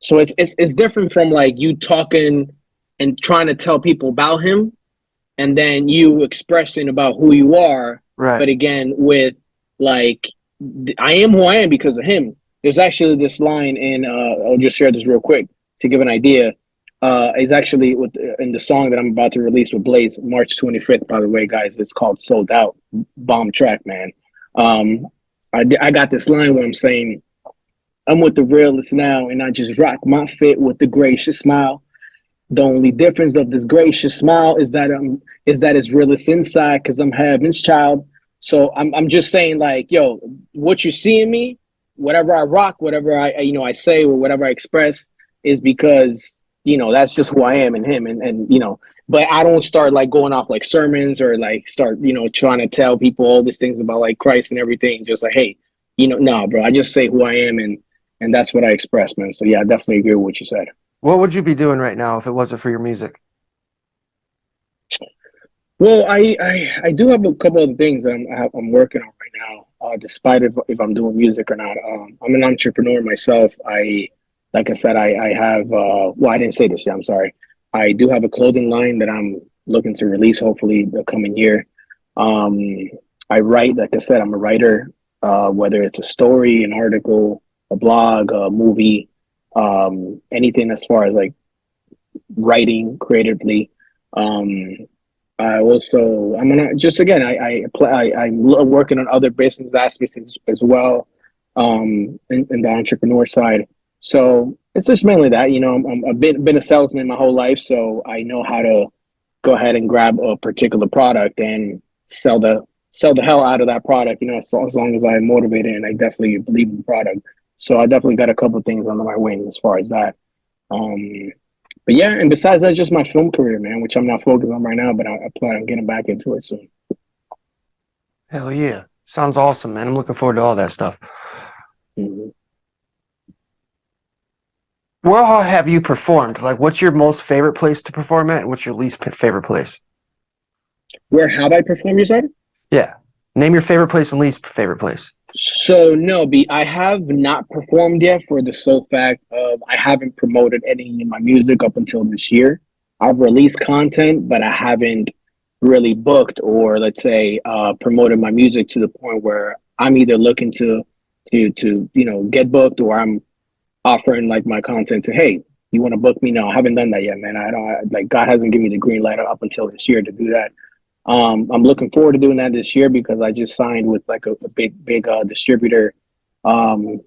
So it's different from like you talking and trying to tell people about him, and then you expressing about who you are. Right. But again, with like, I am who I am because of him. There's actually this line in I'll just share this real quick to give an idea. It's actually in the song that I'm about to release with Blaze, March 25th, by the way, guys. It's called Sold Out. Bomb track, man. I got this line where I'm saying, I'm with the realists now, and I just rock my fit with the gracious smile. The only difference of this gracious smile is that it's realist inside, because I'm heaven's child. So I'm just saying, like, yo, what you see in me, whatever I rock, whatever I say, or whatever I express, is because, you know, that's just who I am in him, and you know. But I don't start like going off like sermons or like start, you know, trying to tell people all these things about like Christ and everything. Just like, hey, you know, no, bro, I just say who I am, and that's what I express, man. So yeah, I definitely agree with what you said. What would you be doing right now if it wasn't for your music? Well, I do have a couple of things that I'm working on right now, despite if I'm doing music or not. I'm an entrepreneur myself. Like I said, I have, well, I didn't say this yet, I'm sorry. I do have a clothing line that I'm looking to release hopefully the coming year. I write, like I said, I'm a writer, whether it's a story, an article, a blog, a movie, anything as far as like writing creatively. I also, I'm gonna just again, I'm working on other business aspects as well, in the entrepreneur side. So it's just mainly that, you know, I've been a salesman my whole life, so I know how to go ahead and grab a particular product and sell the hell out of that product, you know, so as long as I'm motivated and I definitely believe in the product. So I definitely got a couple of things under my wing as far as that. But yeah, and besides that, just my film career, man, which I'm not focused on right now, but I plan on getting back into it soon. Hell yeah. Sounds awesome, man. I'm looking forward to all that stuff. Mm-hmm. Where all have you performed? Like, what's your most favorite place to perform at, and what's your least favorite place? Where have I performed, you said? Yeah. Name your favorite place and least favorite place. So no, I have not performed yet for the sole fact of I haven't promoted any of my music up until this year. I've released content, but I haven't really booked or let's say promoted my music to the point where I'm either looking to get booked, or I'm offering like my content to, hey, you want to book me? No, I haven't done that yet, man. Like God hasn't given me the green light up until this year to do that. I'm looking forward to doing that this year because I just signed with like a big distributor. Won't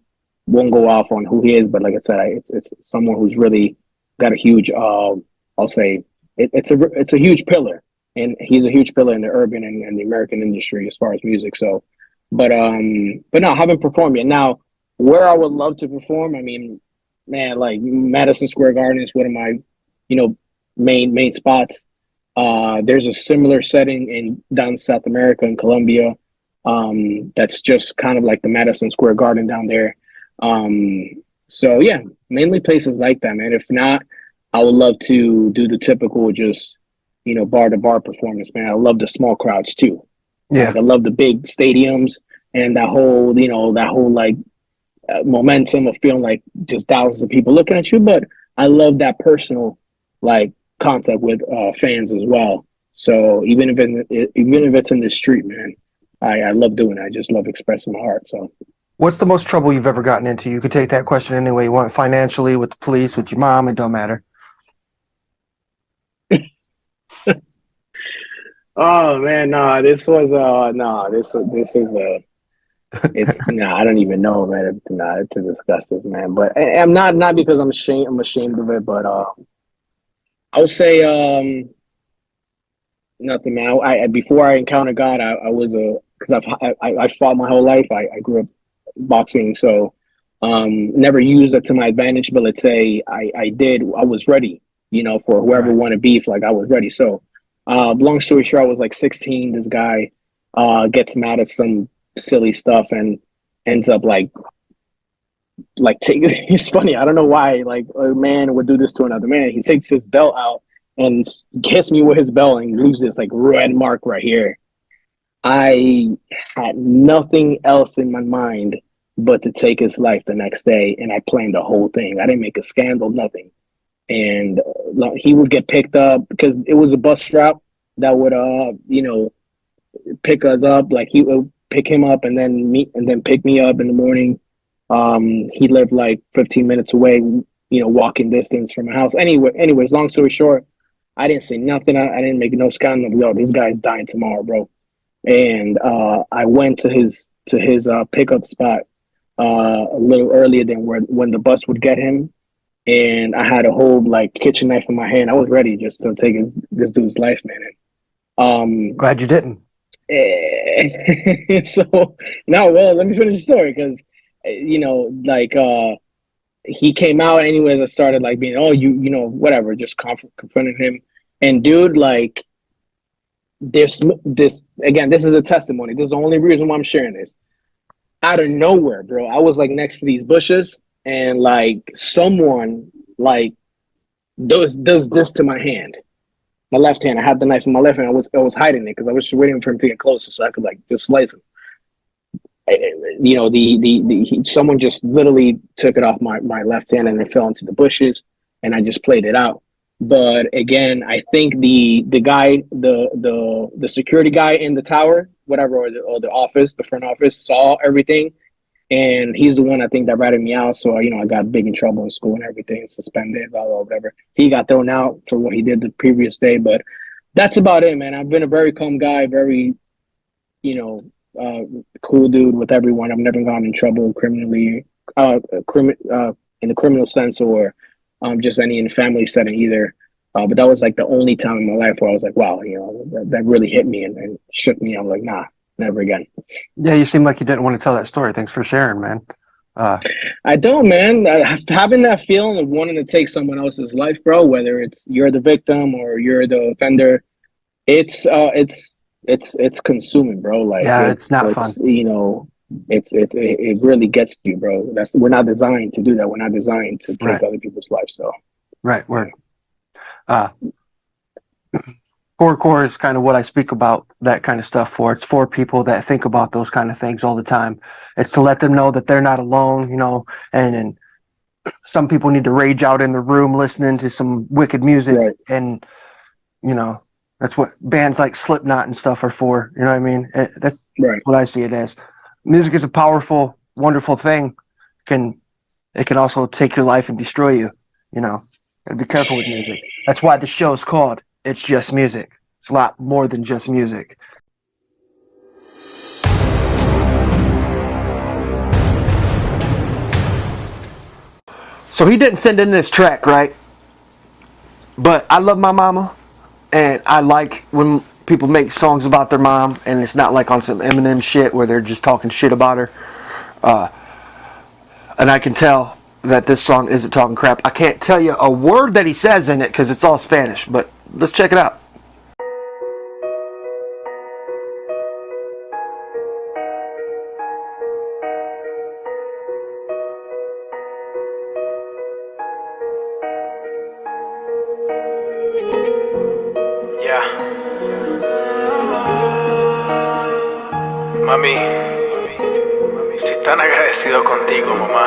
go off on who he is, but like I said, it's someone who's really got a huge, I'll say it's a huge pillar, and he's a huge pillar in the urban and the American industry as far as music. So, but no, I haven't performed yet. Now, where I would love to perform, I mean, man, like Madison Square Garden is one of my, main spots. There's a similar setting down South America in Colombia. That's just kind of like the Madison Square Garden down there. So yeah, mainly places like that, man. If not, I would love to do the typical just, bar to bar performance, man. I love the small crowds too. Yeah. Like, I love the big stadiums and that whole like momentum of feeling like just thousands of people looking at you. But I love that personal, like, contact with fans as well. So even if it's in the street, man, I love doing it. I just love expressing my heart. So what's the most trouble you've ever gotten into? You could take that question any way you want, financially, with the police, with your mom, it don't matter. Oh man, no, this is it's I don't even know, man, to discuss this, man. But I'm not because I'm ashamed of it, but I would say nothing, man. I before I encountered God, I was because I fought my whole life. I grew up boxing, so never used it to my advantage. But let's say I was ready, for whoever wanted beef. Like, I was ready. So long story short, I was like 16. This guy gets mad at some silly stuff and ends up like taking. It's funny. I don't know why. Like, a man would do this to another man. He takes his belt out and hits me with his belt and leaves this like red mark right here. I had nothing else in my mind but to take his life the next day, and I planned the whole thing. I didn't make a scandal, nothing. And he would get picked up because it was a bus route that would pick us up. Like, he would pick him up and then pick me up in the morning. He lived like 15 minutes away, walking distance from my house. Anyways, long story short, I didn't say nothing. I didn't make no scandal. Yo, this guy's dying tomorrow, bro. And I went to his pickup spot a little earlier than when the bus would get him. And I had a whole like kitchen knife in my hand. I was ready just to take this dude's life, man. Glad you didn't. So now, well, let me finish the story because he came out anyways. I started like being, whatever, just confronting him. And dude, like, this again, this is a testimony. This is the only reason why I'm sharing this. Out of nowhere, bro, I was like next to these bushes, and like someone like does this to my hand, my left hand. I had the knife in my left hand. I was hiding it because I was just waiting for him to get closer so I could like just slice him. Someone just literally took it off my left hand and it fell into the bushes, and I just played it out. But again, I think the guy, the security guy in the tower, whatever, or the office, the front office, saw everything, and he's the one I think that ratted me out. So I got big in trouble in school and everything, suspended, blah blah whatever. He got thrown out for what he did the previous day, but that's about it, man. I've been a very calm guy, very cool dude with everyone. I've never gotten in trouble criminally, in the criminal sense, or just any in family setting either. But that was like the only time in my life where I was like, wow, that really hit me and shook me. I'm like, nah, never again. Yeah, you seem like you didn't want to tell that story. Thanks for sharing, man. I don't, man. Having that feeling of wanting to take someone else's life, bro, whether it's you're the victim or you're the offender, it's consuming, bro. Like, yeah, it's not fun. it really gets to you, bro. We're not designed to do that. We're not designed to take Right. other people's lives. So Right, word. Horrorcore is kind of what I speak about that kind of stuff for. It's for people that think about those kind of things all the time. It's to let them know that they're not alone, you know, and some people need to rage out in the room listening to some wicked music. Right. And, you know, that's what bands like Slipknot and stuff are for. You know what I mean? That's right. what I see it as. Music is a powerful, wonderful thing. It can also take your life and destroy you, you know. Gotta be careful with music. That's why the show's called It's Just Music. It's a lot more than just music. So he didn't send in this track, right? But I love my mama, and I like when people make songs about their mom, and it's not like on some Eminem shit where they're just talking shit about her. And I can tell that this song isn't talking crap. I can't tell you a word that he says in it because it's all Spanish, but let's check it out. Mami, estoy tan agradecido contigo, mamá.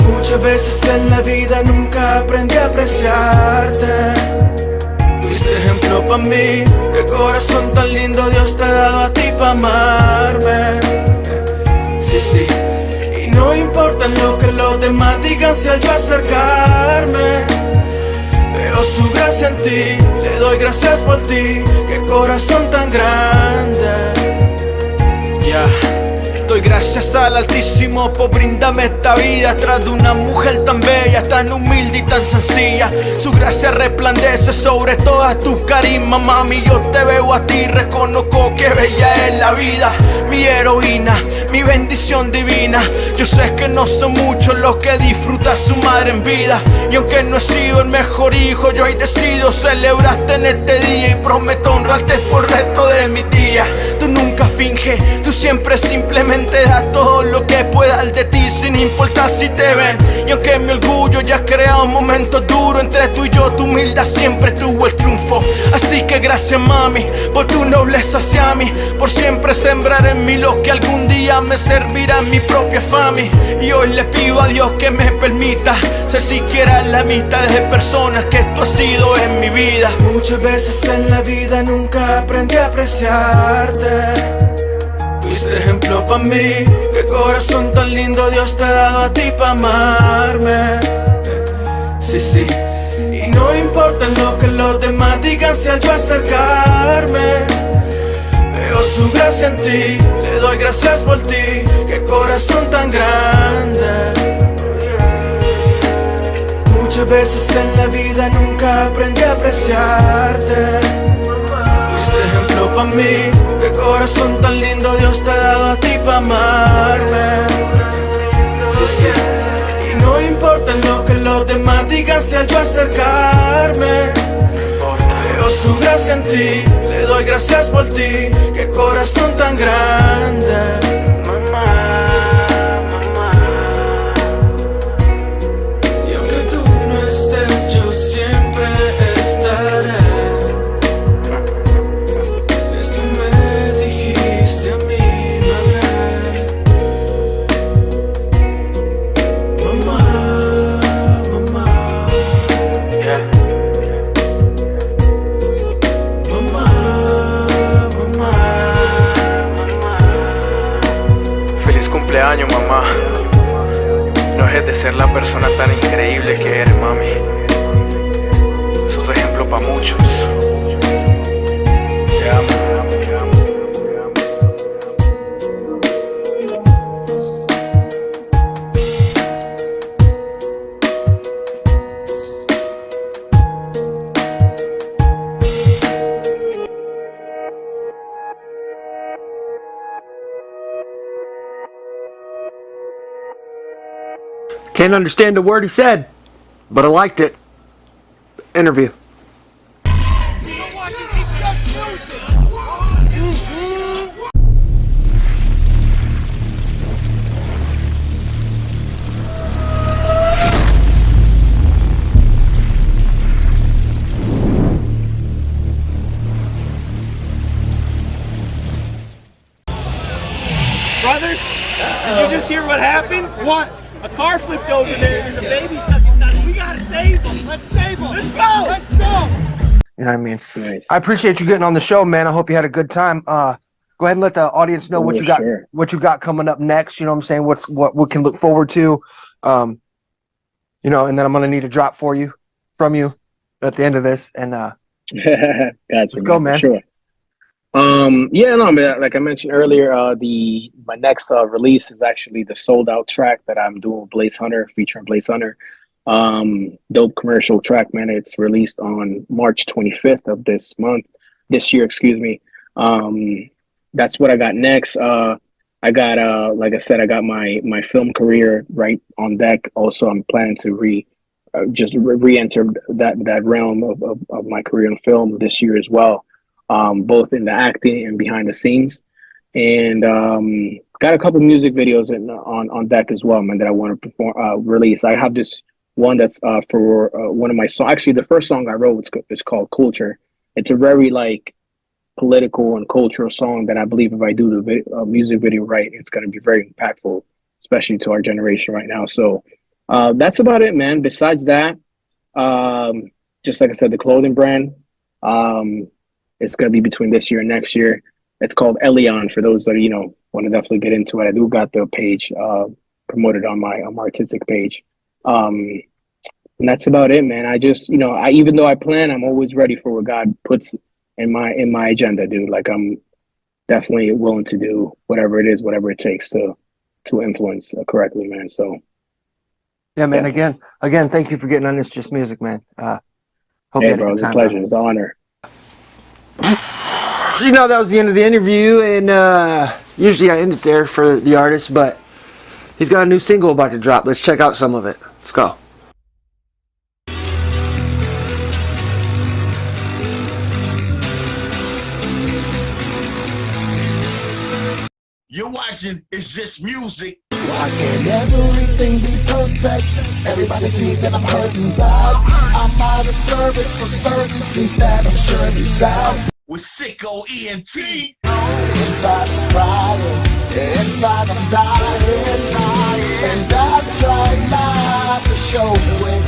Muchas veces en la vida nunca aprendí a apreciarte. Fuiste ejemplo pa' mí, qué corazón tan lindo Dios te ha dado a ti pa' amarme. Sí, sí, y no importa lo que los demás digan si al yo acercarme veo su gracia en ti, le doy gracias por ti, qué corazón tan grande. Doy gracias al Altísimo por brindarme esta vida tras de una mujer tan bella, tan humilde y tan sencilla. Su gracia resplandece sobre todas tus carismas, mami. Yo te veo a ti, reconozco que bella es la vida. Mi heroína, mi bendición divina. Yo sé que no son muchos los que disfrutan su madre en vida. Y aunque no he sido el mejor hijo, yo hoy decido celebrarte en este día y prometo honrarte por el resto de mi día. Tú nunca finges, tú siempre simplemente das todo lo que puedas de ti sin importar si te ven. Y aunque mi orgullo ya ha creado momentos duros entre tú y yo, tu humildad siempre tuvo el triunfo. Así que gracias, mami, por tu nobleza hacia mí, por siempre sembrar en mí lo que algún día me servirá en mi propia familia. Y hoy le pido a Dios que me permita ser siquiera la mitad de personas que tú has sido en mi vida. Muchas veces en la vida nunca aprendí a apreciarte. Fuiste ejemplo pa' mí, qué corazón tan lindo Dios te ha dado a ti pa' amarme. Sí, sí, y no importa lo que los demás digan si al yo acercarme veo su gracia en ti, le doy gracias por ti, qué corazón tan grande. Muchas veces en la vida nunca aprendí a apreciarte. Fuiste ejemplo pa' mí, qué corazón tan lindo Dios te ha dado a ti pa' amarme. Sí, sí, y no importa lo que los demás digan si al yo acercarme veo su gracia en ti, le doy gracias por ti, qué corazón tan grande. Y aunque tú no estés, yo siempre estaré. Eso me dijiste a mí, mamá. Mamá, Feliz cumpleaños, mamá. No dejes de ser la persona tan increíble que eres, mami. Sos ejemplo para muchos. Te amo. Can't understand a word he said, but I liked it. Interview. Brothers, did you just hear what happened? What? A car flipped over there and there's a baby stuck inside. We gotta save him. Let's save him. Let's go. Let's go. You know what I mean? Nice. I appreciate you getting on the show, man. I hope you had a good time. Go ahead and let the audience know what you got, what you got coming up next. You know what I'm saying? What we can look forward to. You know, and then I'm gonna need a drop from you at the end of this. And gotcha, let's go, man. Sure. Yeah, no, man, like I mentioned earlier, my next release is actually the sold out track that I'm doing with Blaze Hunter, featuring Blaze Hunter. Dope commercial track, man. It's released on March 25th of this year, excuse me. That's what I got next. I got like I said, I got my film career right on deck. Also, I'm planning to re-enter that realm of my career in film this year as well. Both in the acting and behind the scenes, and got a couple music videos on deck as well, man, that I want to release. I have this one that's for one of my songs. Actually, the first song I wrote is called Culture. It's a very like political and cultural song that I believe if I do the music video right, it's going to be very impactful, especially to our generation right now. So that's about it, man. Besides that, just like I said, the clothing brand. It's going to be between this year and next year. It's called Elion for those that, you know, want to definitely get into it. I do got the page promoted on my artistic page. And that's about it, man. I just, you know, even though I plan, I'm always ready for what God puts in my agenda, dude. Like I'm definitely willing to do whatever it is, whatever it takes to influence correctly, man. So. Yeah, man. Yeah. Again, thank you for getting on This Just Music, man. Hope you had bro, a good time, it's a pleasure. It's an honor. So, you know, that was the end of the interview, and usually I end it there for the artist, but he's got a new single about to drop. Let's check out some of it. Let's go. You're watching It's Just Music. Why can't everything be perfect? Everybody see that I'm hurting bad. I'm out of service for certain. Seems that I'm sure it's out. With SicKKo ENT. Inside I'm crying, inside I'm dying. And I try not to show it.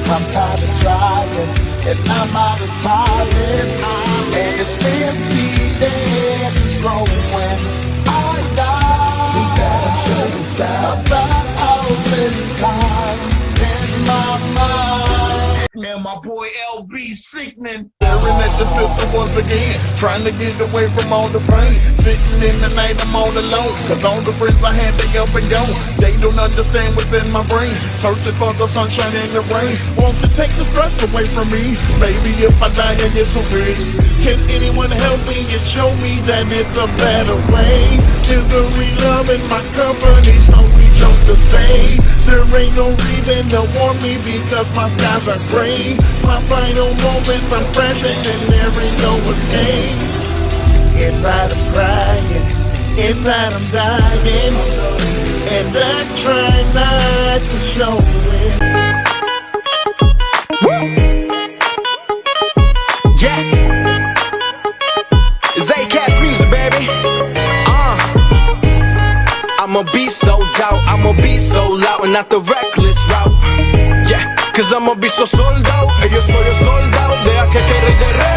I'm tired of trying, and I'm out of time. And this emptiness is growing. I die. Seems that I'm sure it's out 1,000 times in my mind. And my boy LB Sickning. Staring at the system once again, trying to get away from all the pain. Sitting in the night, I'm all alone, cause all the friends I had, they up and gone. They don't understand what's in my brain, searching for the sunshine and the rain. Won't you take the stress away from me? Maybe if I die, I get some rich. Can anyone help me and show me that it's a better way? Misery, love in my company, so we chose to stay. There ain't no reason to warn me because my skies are gray. My final moments, I'm fresh and there ain't no escape. Inside I'm crying, inside I'm dying, and I try not to show it. Yeah, it's A Cas music, baby. I'ma be sold out, I'ma be so loud and not the reckless route. Yeah, cause I'ma be so sold out. Yo soy a sold out, deja que quede de rey.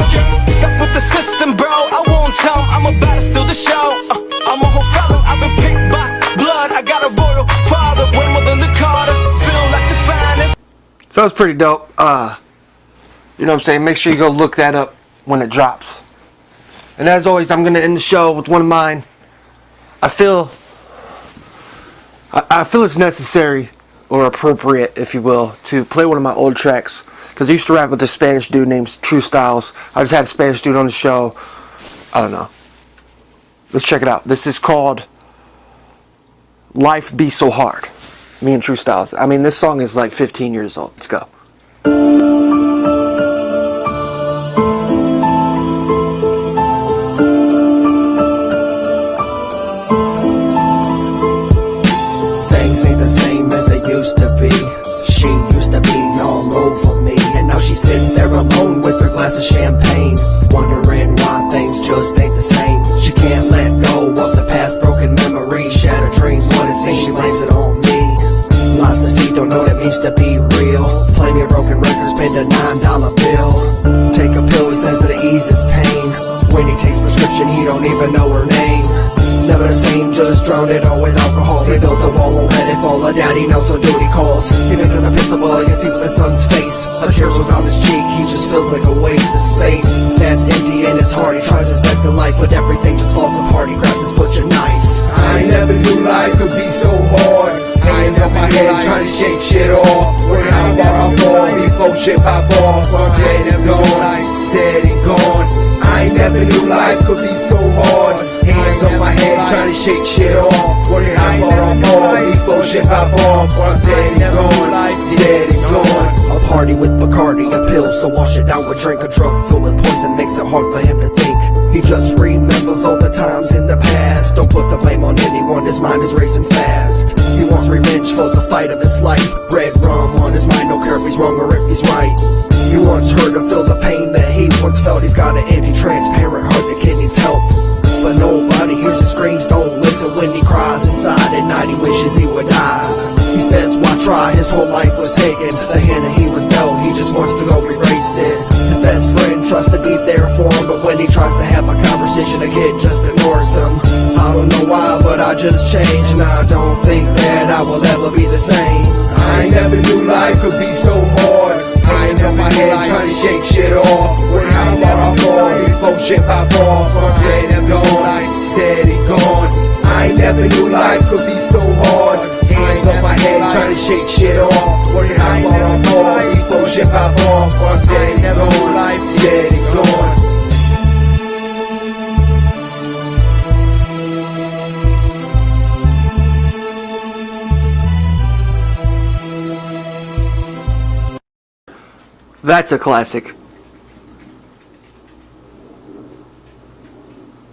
Step with the system, bro, I won't tell 'em I'm about to steal the show. I'm a whole fellow, I've been picked by blood. I got a royal father, way more than the Carters. Feel like the finest. So it's pretty dope. You know what I'm saying? Make sure you go look that up when it drops. And as always, I'm gonna end the show with one of mine. I feel it's necessary or appropriate, if you will, to play one of my old tracks, because I used to rap with a Spanish dude named True Styles. I just had a Spanish dude on the show. I don't know. Let's check it out. This is called Life Be So Hard. Me and True Styles. I mean, this song is like 15 years old. Let's go. Things ain't the same as they used to be. She used to be all over me, and now she sits there alone with her glass of champagne, wondering why things just ain't the same. She can't let go of the past broken memories. and he don't even know her name. Never the same, just drowned it all with alcohol. They built a wall, won't let it fall. A daddy knows so duty calls. He picked up the pistol, but I guess he was his son's face. A tear was on his cheek, he just feels like a waste of space. That's empty in his heart, he tries his best in life, but everything just falls apart. He grabs his butcher knife. I never knew life could be so hard. Hands on my head trying to shake shit off. Working out bar I fall, before shit pop off. I'm dead and gone, dead and gone. I never knew life could be so hard. Hands on my head trying to shake shit off. Working out bar I fall, before shit pop off. I'm dead and gone, dead and gone. A party with Bacardi, a pill, so wash it down with drink. A drug filled with poison makes it hard for him to think. He just remembers all the times in the past. Don't put the blame on anyone, his mind is racing fast. He wants revenge for the fight of his life. Red rum on his mind, don't care if he's wrong or if he's right. He wants her to feel the pain that he once felt. He's got an anti-transparent heart, the kid needs help, but nobody hears his screams, don't listen when he cries inside. At night he wishes he would die. He says why try, his whole life was taken. The hand that he was dealt, he just wants to go erase it. His best friend tries to be there for him, but when he tries to have a conversation, the kid just ignores him. I don't know why, but I just changed, and I don't think that I will ever be the same. I never knew life could be so hard. Hands on my head trying to shake shit off. Working out bar I fall, before shit pop off. I'm dead and gone, dead and gone. I never knew life could be so hard. Hands on my head trying to shake shit off. Working out bar I fall, before shit pop off. I'm dead and gone, dead and gone. That's a classic.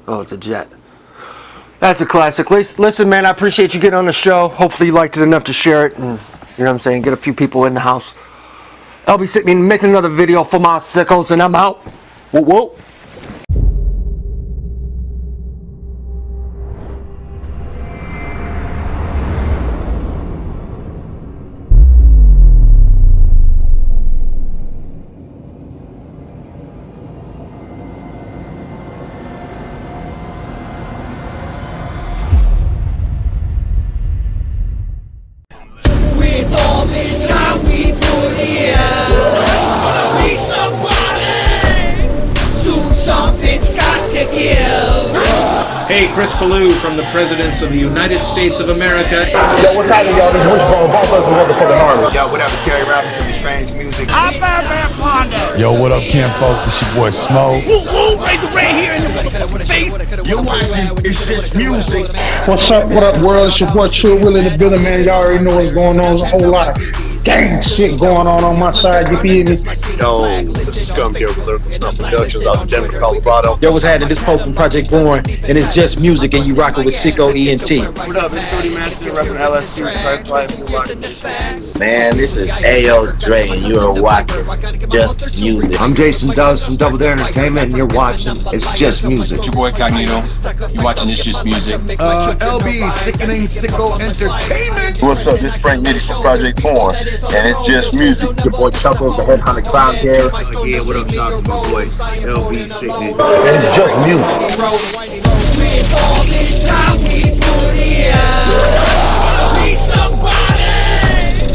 Oh, it's a jet. That's a classic. Listen, man, I appreciate you getting on the show. Hopefully you liked it enough to share it and, you know what I'm saying, get a few people in the house. LB Sickning making another video for my sickos, and I'm out. Whoa, whoa. Hey, Chris Ballou from the Presidents of the United States of America. Yo, what's happening, y'all? This is Wishbone, both of us in motherfucking Harvard. Yo, what up? It's Kerry Robinson with Strange Music. I'm Bad Pondo. Yo, what up, Campo? It's your boy Smoke. Woo, Razor Ray here in the face. You're watching It's Just Music. What's up, what up, world? It's your boy Chill Will in the building, man. Y'all already know what's going on. There's a whole lot of gang shit going on my side, you feel me? Yo, this is Scum here with Lyrical Snuff Productions out of Denver, Colorado. Yo, what's happening? This Pope from Project Born, and it's Just Music, and you rockin' with SicKKo ENT. What up? It's Cody Master, repping LSU, Private Life. Man, this is A.O. Dre, and you are watching Just Music. I'm Jason Duz from Double Dare Entertainment, and you're watching It's Just Music. It's your boy Cognito. You're watching It's Just Music. LB Sickening SicKKo Entertainment. What's up? This is Frank Nitty from Project Born, and it's Just Music. Your boy Chuckles, the head hunter clown here. Yeah, what up, Doc? My boy LB Sickning. And it's Just Music.